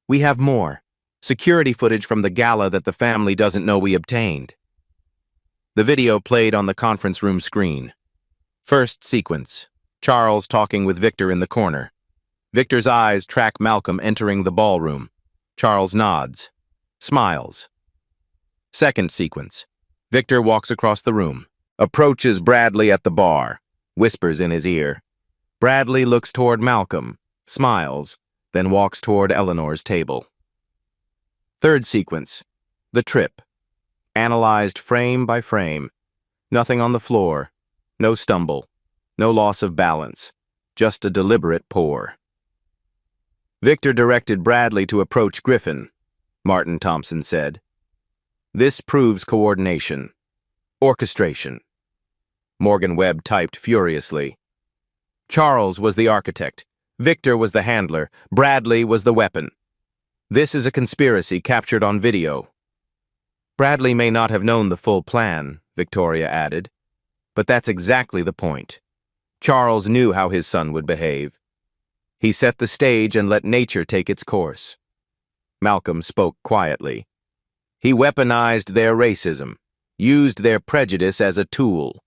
We have more. Security footage from the gala that the family doesn't know we obtained. The video played on the conference room screen. First sequence. Charles talking with Victor in the corner. Victor's eyes track Malcolm entering the ballroom. Charles nods. Smiles. Second sequence. Victor walks across the room. Approaches Bradley at the bar. Whispers in his ear. Bradley looks toward Malcolm. Smiles. Then walks toward Eleanor's table. Third sequence. The trip. Analyzed frame by frame. Nothing on the floor. No stumble. No loss of balance. Just a deliberate pour. Victor directed Bradley to approach Griffin, Martin Thompson said. This proves coordination. Orchestration. Morgan Webb typed furiously. Charles was the architect. Victor was the handler. Bradley was the weapon. This is a conspiracy captured on video. Bradley may not have known the full plan, Victoria added. But that's exactly the point. Charles knew how his son would behave. He set the stage and let nature take its course. Malcolm spoke quietly. He weaponized their racism, used their prejudice as a tool.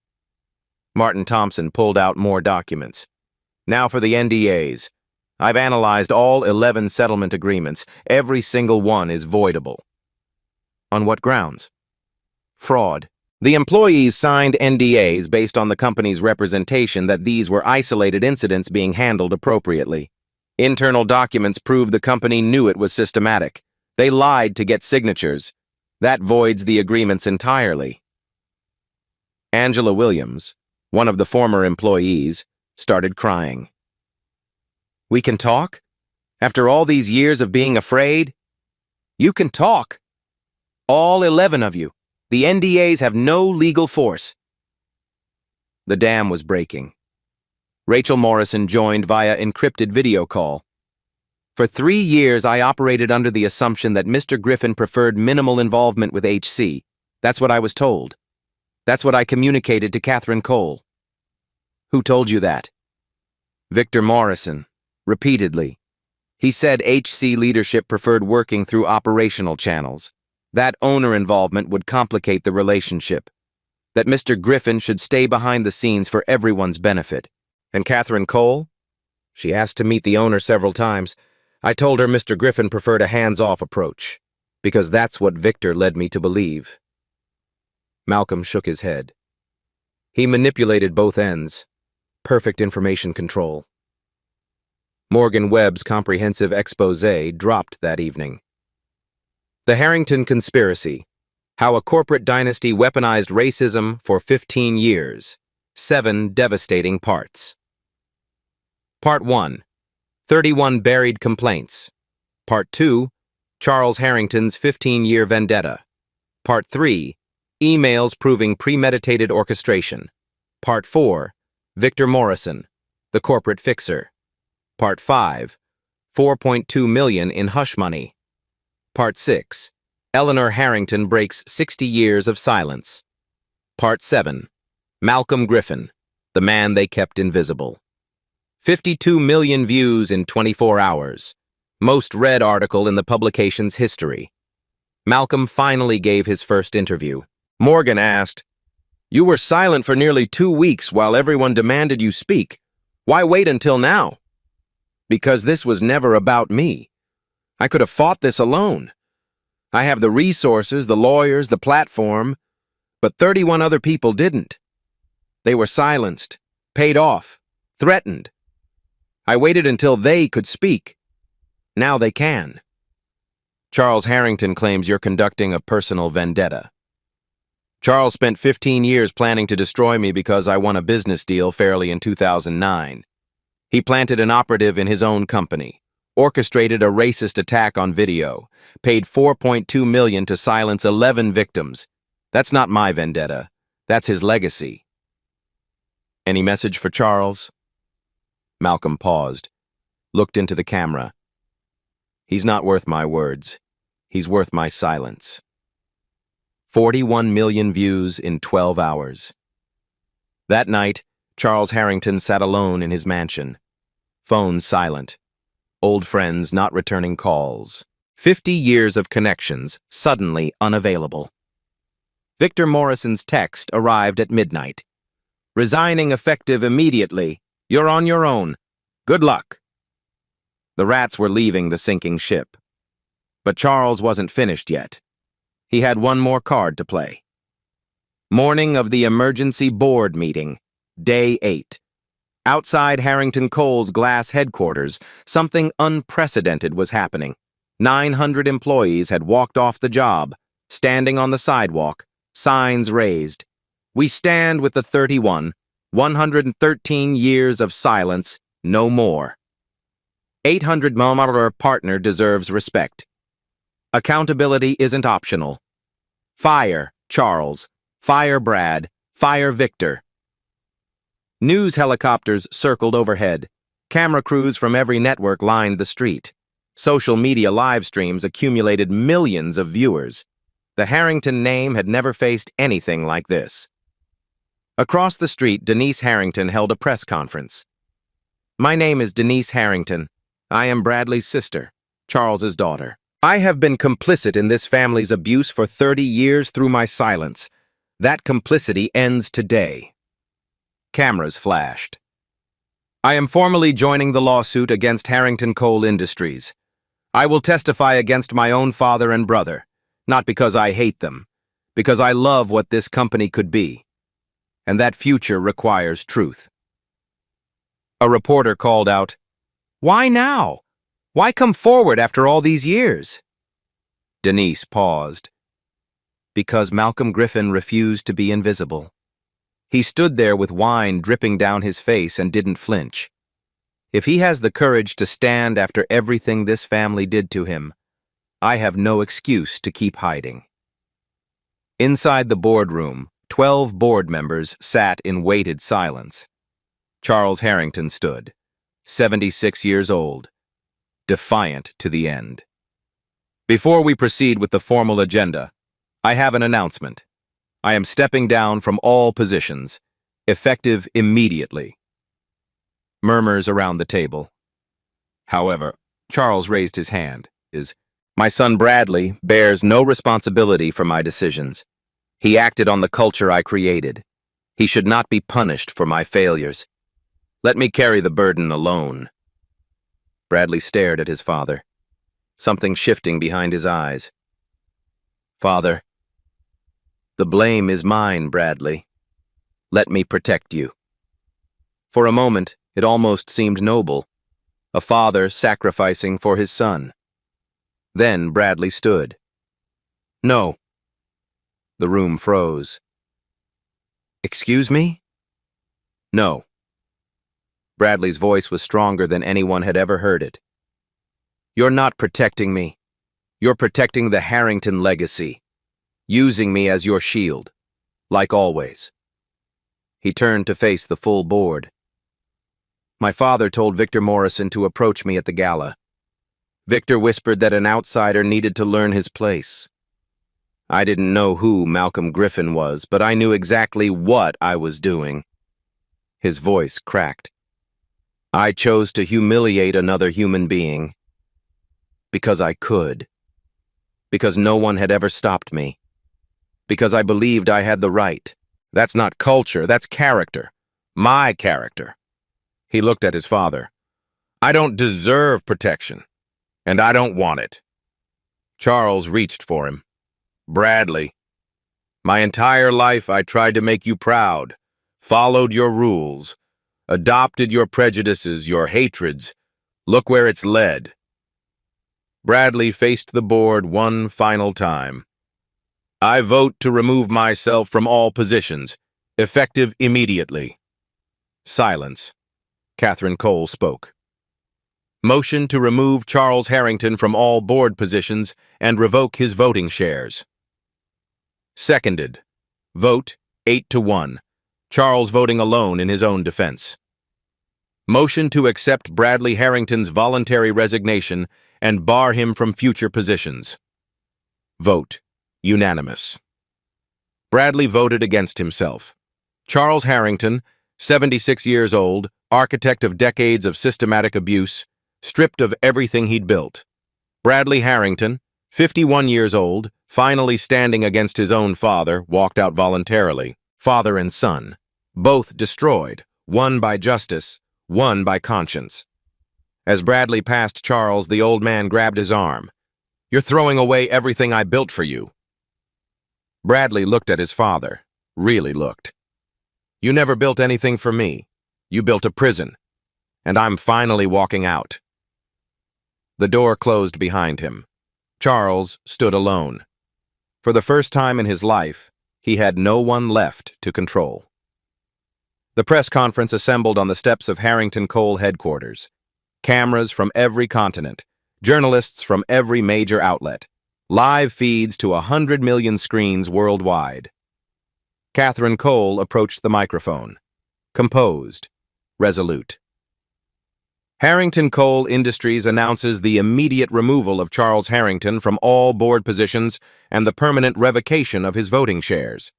Martin Thompson pulled out more documents. Now for the NDAs. I've analyzed all 11 settlement agreements. Every single one is voidable. On what grounds? Fraud. The employees signed NDAs based on the company's representation that these were isolated incidents being handled appropriately. Internal documents prove the company knew it was systematic. They lied to get signatures. That voids the agreements entirely. Angela Williams, one of the former employees, started crying. We can talk? After all these years of being afraid? You can talk. All 11 of you. The NDAs have no legal force. The dam was breaking. Rachel Morrison joined via encrypted video call. For 3 years, I operated under the assumption that Mr. Griffin preferred minimal involvement with HC. That's what I was told. That's what I communicated to Catherine Cole. Who told you that? Victor Morrison, repeatedly. He said HC leadership preferred working through operational channels. That owner involvement would complicate the relationship. That Mr. Griffin should stay behind the scenes for everyone's benefit. And Catherine Cole? She asked to meet the owner several times. I told her Mr. Griffin preferred a hands-off approach, because that's what Victor led me to believe. Malcolm shook his head. He manipulated both ends. Perfect information control. Morgan Webb's comprehensive exposé dropped that evening. The Harrington Conspiracy. How a corporate dynasty weaponized racism for 15 years. 7 devastating parts. Part 1. 31 buried complaints. Part 2, Charles Harrington's 15-year vendetta. Part 3, emails proving premeditated orchestration. Part 4, Victor Morrison, the corporate fixer. Part 5, 4.2 million in hush money. Part 6, Eleanor Harrington breaks 60 years of silence. Part 7, Malcolm Griffin, the man they kept invisible. 52 million views in 24 hours. Most read article in the publication's history. Malcolm finally gave his first interview. Morgan asked, "You were silent for nearly 2 weeks while everyone demanded you speak. Why wait until now?" "Because this was never about me. I could have fought this alone. I have the resources, the lawyers, the platform, but 31 other people didn't. They were silenced, paid off, threatened. I waited until they could speak. Now they can." Charles Harrington claims you're conducting a personal vendetta. "Charles spent 15 years planning to destroy me because I won a business deal fairly in 2009. He planted an operative in his own company, orchestrated a racist attack on video, paid 4.2 million to silence 11 victims. That's not my vendetta. That's his legacy." "Any message for Charles?" Malcolm paused, looked into the camera. "He's not worth my words. He's worth my silence." 41 million views in 12 hours. That night, Charles Harrington sat alone in his mansion. Phone silent. Old friends not returning calls. 50 years of connections suddenly unavailable. Victor Morrison's text arrived at midnight. "Resigning effective immediately. You're on your own. Good luck." The rats were leaving the sinking ship. But Charles wasn't finished yet. He had one more card to play. Morning of the emergency board meeting, day 8. Outside Harrington Coal's glass headquarters, something unprecedented was happening. 900 employees had walked off the job, standing on the sidewalk, signs raised. "We stand with the 31, 113 years of silence, no more. 800 millimeter partner deserves respect. Accountability isn't optional. Fire Charles, fire Brad, fire Victor." News helicopters circled overhead. Camera crews from every network lined the street. Social media live streams accumulated millions of viewers. The Harrington name had never faced anything like this. Across the street, Denise Harrington held a press conference. "My name is Denise Harrington. I am Bradley's sister, Charles's daughter. I have been complicit in this family's abuse for 30 years through my silence. That complicity ends today." Cameras flashed. "I am formally joining the lawsuit against Harrington Coal Industries. I will testify against my own father and brother, not because I hate them, because I love what this company could be. And that future requires truth." A reporter called out, "Why now? Why come forward after all these years?" Denise paused. "Because Malcolm Griffin refused to be invisible. He stood there with wine dripping down his face and didn't flinch. If he has the courage to stand after everything this family did to him, I have no excuse to keep hiding." Inside the boardroom, 12 board members sat in weighted silence. Charles Harrington stood, 76 years old, defiant to the end. "Before we proceed with the formal agenda, I have an announcement. I am stepping down from all positions, effective immediately." Murmurs around the table. However, Charles raised his hand. "My son Bradley bears no responsibility for my decisions. He acted on the culture I created. He should not be punished for my failures. Let me carry the burden alone." Bradley stared at his father, something shifting behind his eyes. "Father, the blame is mine, Bradley. Let me protect you." For a moment, it almost seemed noble, a father sacrificing for his son. Then Bradley stood. "No." The room froze. "Excuse me?" "No." Bradley's voice was stronger than anyone had ever heard it. You're not protecting me. You're protecting the Harrington legacy, using me as your shield, like always. He turned to face the full board. My father told Victor Morrison to approach me at the gala. Victor whispered that an outsider needed to learn his place. I didn't know who Malcolm Griffin was, but I knew exactly what I was doing. His voice cracked. I chose to humiliate another human being because I could. Because no one had ever stopped me. Because I believed I had the right. That's not culture, that's character. My character. He looked at his father. I don't deserve protection, and I don't want it. Charles reached for him. Bradley, my entire life I tried to make you proud, followed your rules, adopted your prejudices, your hatreds. Look where it's led. Bradley faced the board one final time. I vote to remove myself from all positions, effective immediately. Silence. Catherine Cole spoke. Motion to remove Charles Harrington from all board positions and revoke his voting shares. Seconded. Vote 8-1. Charles voting alone in his own defense. Motion to accept Bradley Harrington's voluntary resignation and bar him from future positions. Vote unanimous. Bradley voted against himself. Charles Harrington, 76 years old, architect of decades of systematic abuse, stripped of everything he'd built. Bradley Harrington, 51 years old, finally standing against his own father, walked out voluntarily. Father and son, both destroyed, one by justice, one by conscience. As Bradley passed Charles, the old man grabbed his arm. You're throwing away everything I built for you. Bradley looked at his father, really looked. You never built anything for me. You built a prison, and I'm finally walking out. The door closed behind him. Charles stood alone. For the first time in his life, he had no one left to control. The press conference assembled on the steps of Harrington Coal headquarters. Cameras from every continent, journalists from every major outlet, live feeds to 100 million screens worldwide. Catherine Cole approached the microphone, composed, resolute. Harrington Coal Industries announces the immediate removal of Charles Harrington from all board positions and the permanent revocation of his voting shares.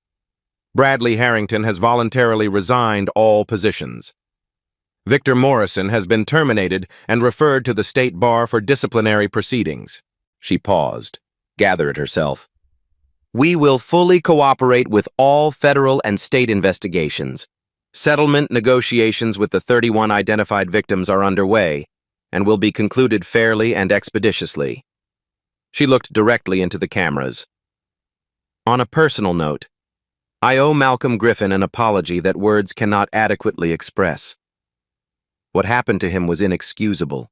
Bradley Harrington has voluntarily resigned all positions. Victor Morrison has been terminated and referred to the state bar for disciplinary proceedings. She paused, gathered herself. We will fully cooperate with all federal and state investigations. Settlement negotiations with the 31 identified victims are underway and will be concluded fairly and expeditiously. She looked directly into the cameras. On a personal note, I owe Malcolm Griffin an apology that words cannot adequately express. What happened to him was inexcusable.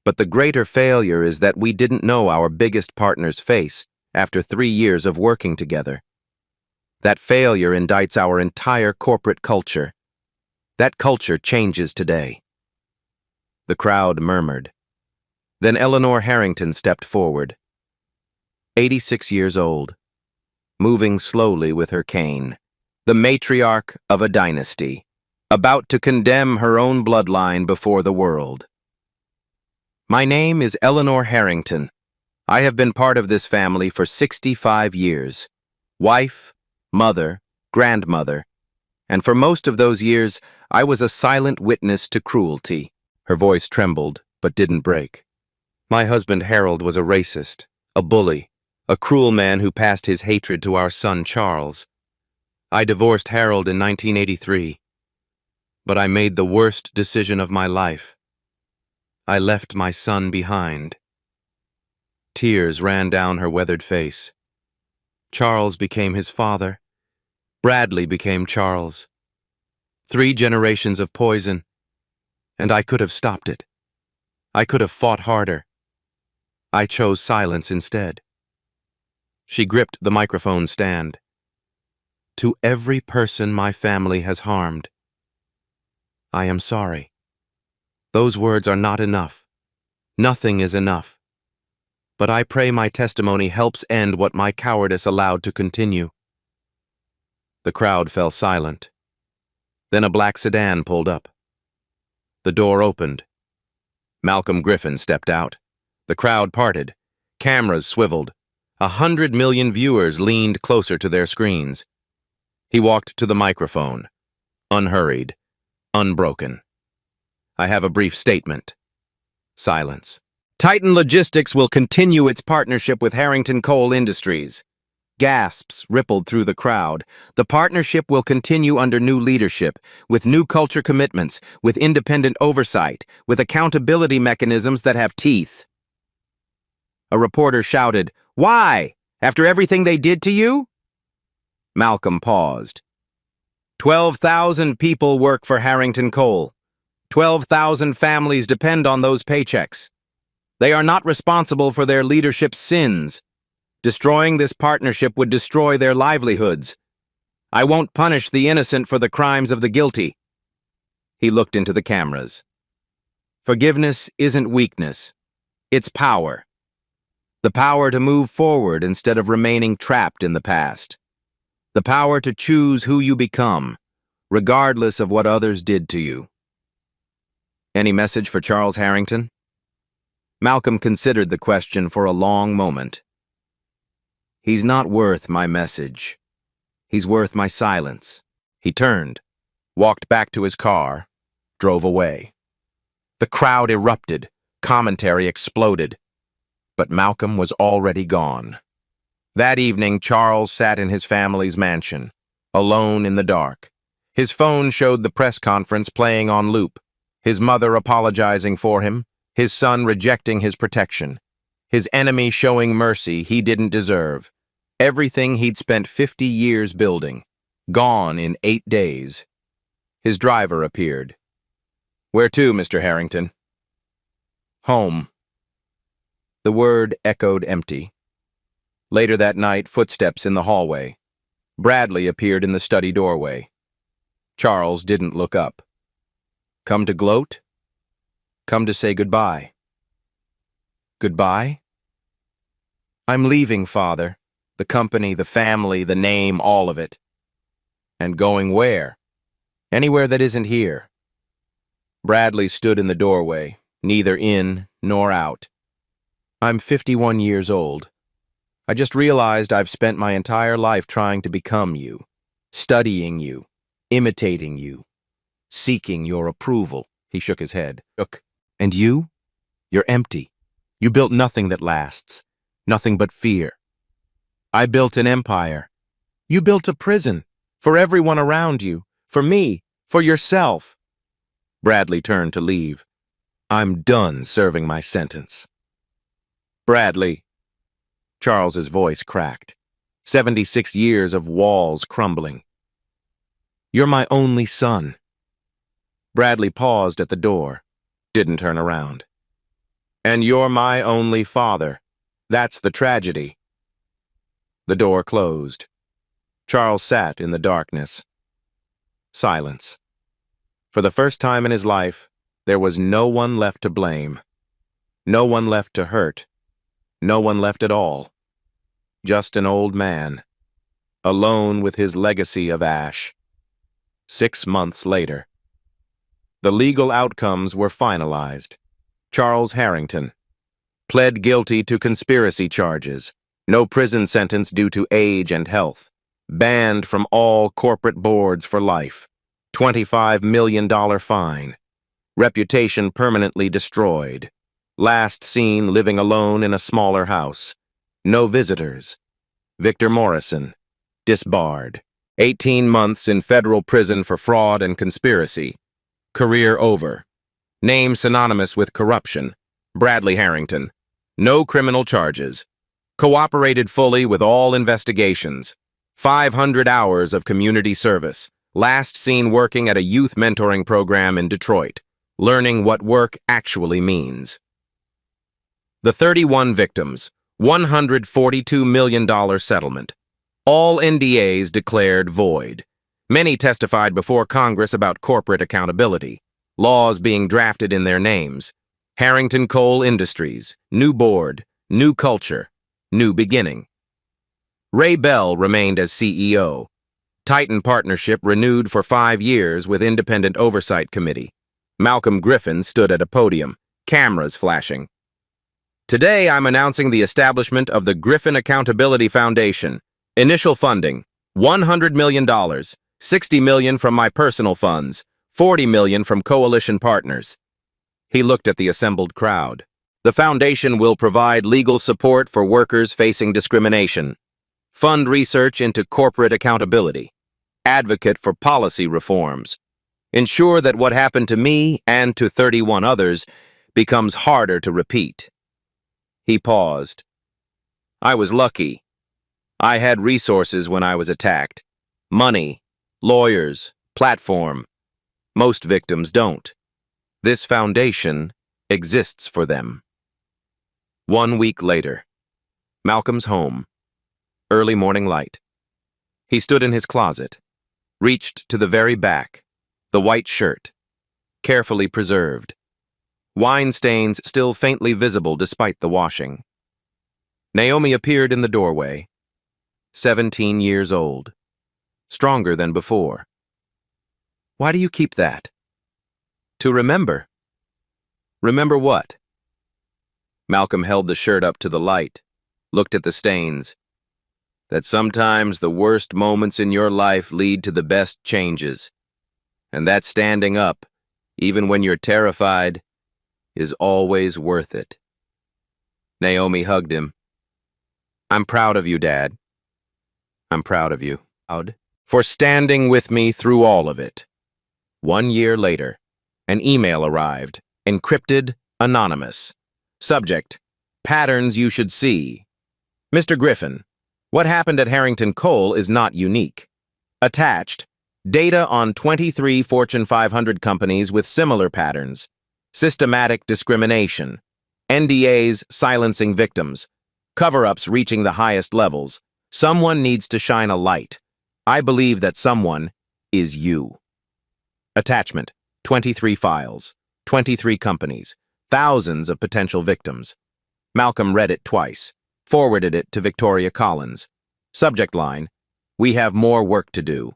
But the greater failure is that we didn't know our biggest partner's face after 3 years of working together. That failure indicts our entire corporate culture. That culture changes today. The crowd murmured. Then Eleanor Harrington stepped forward. 86 years old, moving slowly with her cane, the matriarch of a dynasty, about to condemn her own bloodline before the world. My name is Eleanor Harrington. I have been part of this family for 65 years. Wife, mother, grandmother, and for most of those years, I was a silent witness to cruelty. Her voice trembled, but didn't break. My husband Harold was a racist, a bully, a cruel man who passed his hatred to our son Charles. I divorced Harold in 1983, but I made the worst decision of my life. I left my son behind. Tears ran down her weathered face. Charles became his father. Bradley became Charles. 3 generations of poison, and I could have stopped it. I could have fought harder. I chose silence instead. She gripped the microphone stand. To every person my family has harmed, I am sorry. Those words are not enough. Nothing is enough. But I pray my testimony helps end what my cowardice allowed to continue. The crowd fell silent. Then a black sedan pulled up. The door opened. Malcolm Griffin stepped out. The crowd parted. Cameras swiveled. 100 million viewers leaned closer to their screens. He walked to the microphone, unhurried, unbroken. I have a brief statement. Silence. Titan Logistics will continue its partnership with Harrington Coal Industries. Gasps rippled through the crowd. The partnership will continue under new leadership, with new culture commitments, with independent oversight, with accountability mechanisms that have teeth. A reporter shouted, "Why? After everything they did to you?" Malcolm paused. 12,000 people work for Harrington Coal. 12,000 families depend on those paychecks. They are not responsible for their leadership's sins. Destroying this partnership would destroy their livelihoods. I won't punish the innocent for the crimes of the guilty. He looked into the cameras. Forgiveness isn't weakness. It's power. The power to move forward instead of remaining trapped in the past. The power to choose who you become, regardless of what others did to you. Any message for Charles Harrington? Malcolm considered the question for a long moment. He's not worth my message. He's worth my silence. He turned, walked back to his car, drove away. The crowd erupted, commentary exploded. But Malcolm was already gone. That evening, Charles sat in his family's mansion, alone in the dark. His phone showed the press conference playing on loop, his mother apologizing for him, his son rejecting his protection, his enemy showing mercy he didn't deserve. Everything he'd spent 50 years building, gone in 8 days. His driver appeared. "Where to, Mr. Harrington?" "Home." The word echoed empty. Later that night, footsteps in the hallway. Bradley appeared in the study doorway. Charles didn't look up. "Come to gloat? Come to say goodbye." "Goodbye?" "I'm leaving, Father. The company, the family, the name, all of it." "And going where?" "Anywhere that isn't here." Bradley stood in the doorway, neither in nor out. "I'm 51 years old. I just realized I've spent my entire life trying to become you, studying you, imitating you, seeking your approval." He shook his head. "And you? You're empty. You built nothing that lasts, nothing but fear. I built an empire. You built a prison, for everyone around you, for me, for yourself." Bradley turned to leave. "I'm done serving my sentence." "Bradley." Charles's voice cracked. 76 years of walls crumbling. "You're my only son." Bradley paused at the door, didn't turn around. "And you're my only father. That's the tragedy." The door closed. Charles sat in the darkness. Silence. For the first time in his life, there was no one left to blame. No one left to hurt. No one left at all. Just an old man, alone with his legacy of ash. 6 months later. The legal outcomes were finalized. Charles Harrington pled guilty to conspiracy charges. No prison sentence due to age and health. Banned from all corporate boards for life. $25 million fine. Reputation permanently destroyed. Last seen living alone in a smaller house. No visitors. Victor Morrison, disbarred. 18 months in federal prison for fraud and conspiracy. Career over. Name synonymous with corruption. Bradley Harrington. No criminal charges. Cooperated fully with all investigations. 500 hours of community service. Last seen working at a youth mentoring program in Detroit. Learning what work actually means. The 31 victims. $142 million settlement. All NDAs declared void. Many testified before Congress about corporate accountability. Laws being drafted in their names. Harrington Coal Industries, new board, new culture, new beginning. Ray Bell remained as CEO. Titan Partnership renewed for 5 years with independent oversight committee. Malcolm Griffin stood at a podium, cameras flashing. Today, I'm announcing the establishment of the Griffin Accountability Foundation. Initial funding, $100 million, $60 million from my personal funds, $40 million from coalition partners. He looked at the assembled crowd. The foundation will provide legal support for workers facing discrimination, fund research into corporate accountability, advocate for policy reforms, ensure that what happened to me and to 31 others becomes harder to repeat. He paused. I was lucky. I had resources when I was attacked. Money, lawyers, platform. Most victims don't. This foundation exists for them. 1 week later, Malcolm's home. Early morning light. He stood in his closet, reached to the very back, the white shirt, carefully preserved. Wine stains still faintly visible despite the washing. Naomi appeared in the doorway, 17 years old, stronger than before. Why do you keep that? To remember. Remember what? Malcolm held the shirt up to the light, looked at the stains. That sometimes the worst moments in your life lead to the best changes. And that standing up, even when you're terrified, is always worth it. Naomi hugged him. I'm proud of you, Dad. I'm proud of you. For standing with me through all of it. 1 year later, an email arrived, encrypted, anonymous. Subject, patterns you should see. Mr. Griffin, what happened at Harrington Coal is not unique. Attached, data on 23 Fortune 500 companies with similar patterns. Systematic discrimination. NDAs silencing victims. Cover-ups reaching the highest levels. Someone needs to shine a light. I believe that someone is you. Attachment, 23 files, 23 companies, thousands of potential victims. Malcolm read it twice, forwarded it to Victoria Collins. Subject line, we have more work to do.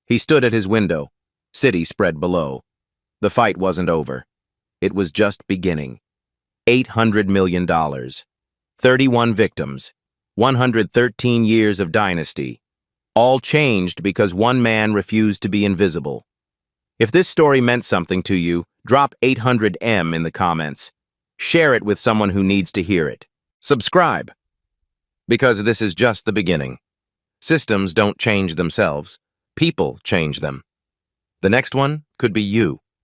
He stood at his window, city spread below. The fight wasn't over. It was just beginning. $800 million, 31 victims, 113 years of dynasty. All changed because one man refused to be invisible. If this story meant something to you, drop 800M in the comments. Share it with someone who needs to hear it. Subscribe, because this is just the beginning. Systems don't change themselves. People change them. The next one could be you.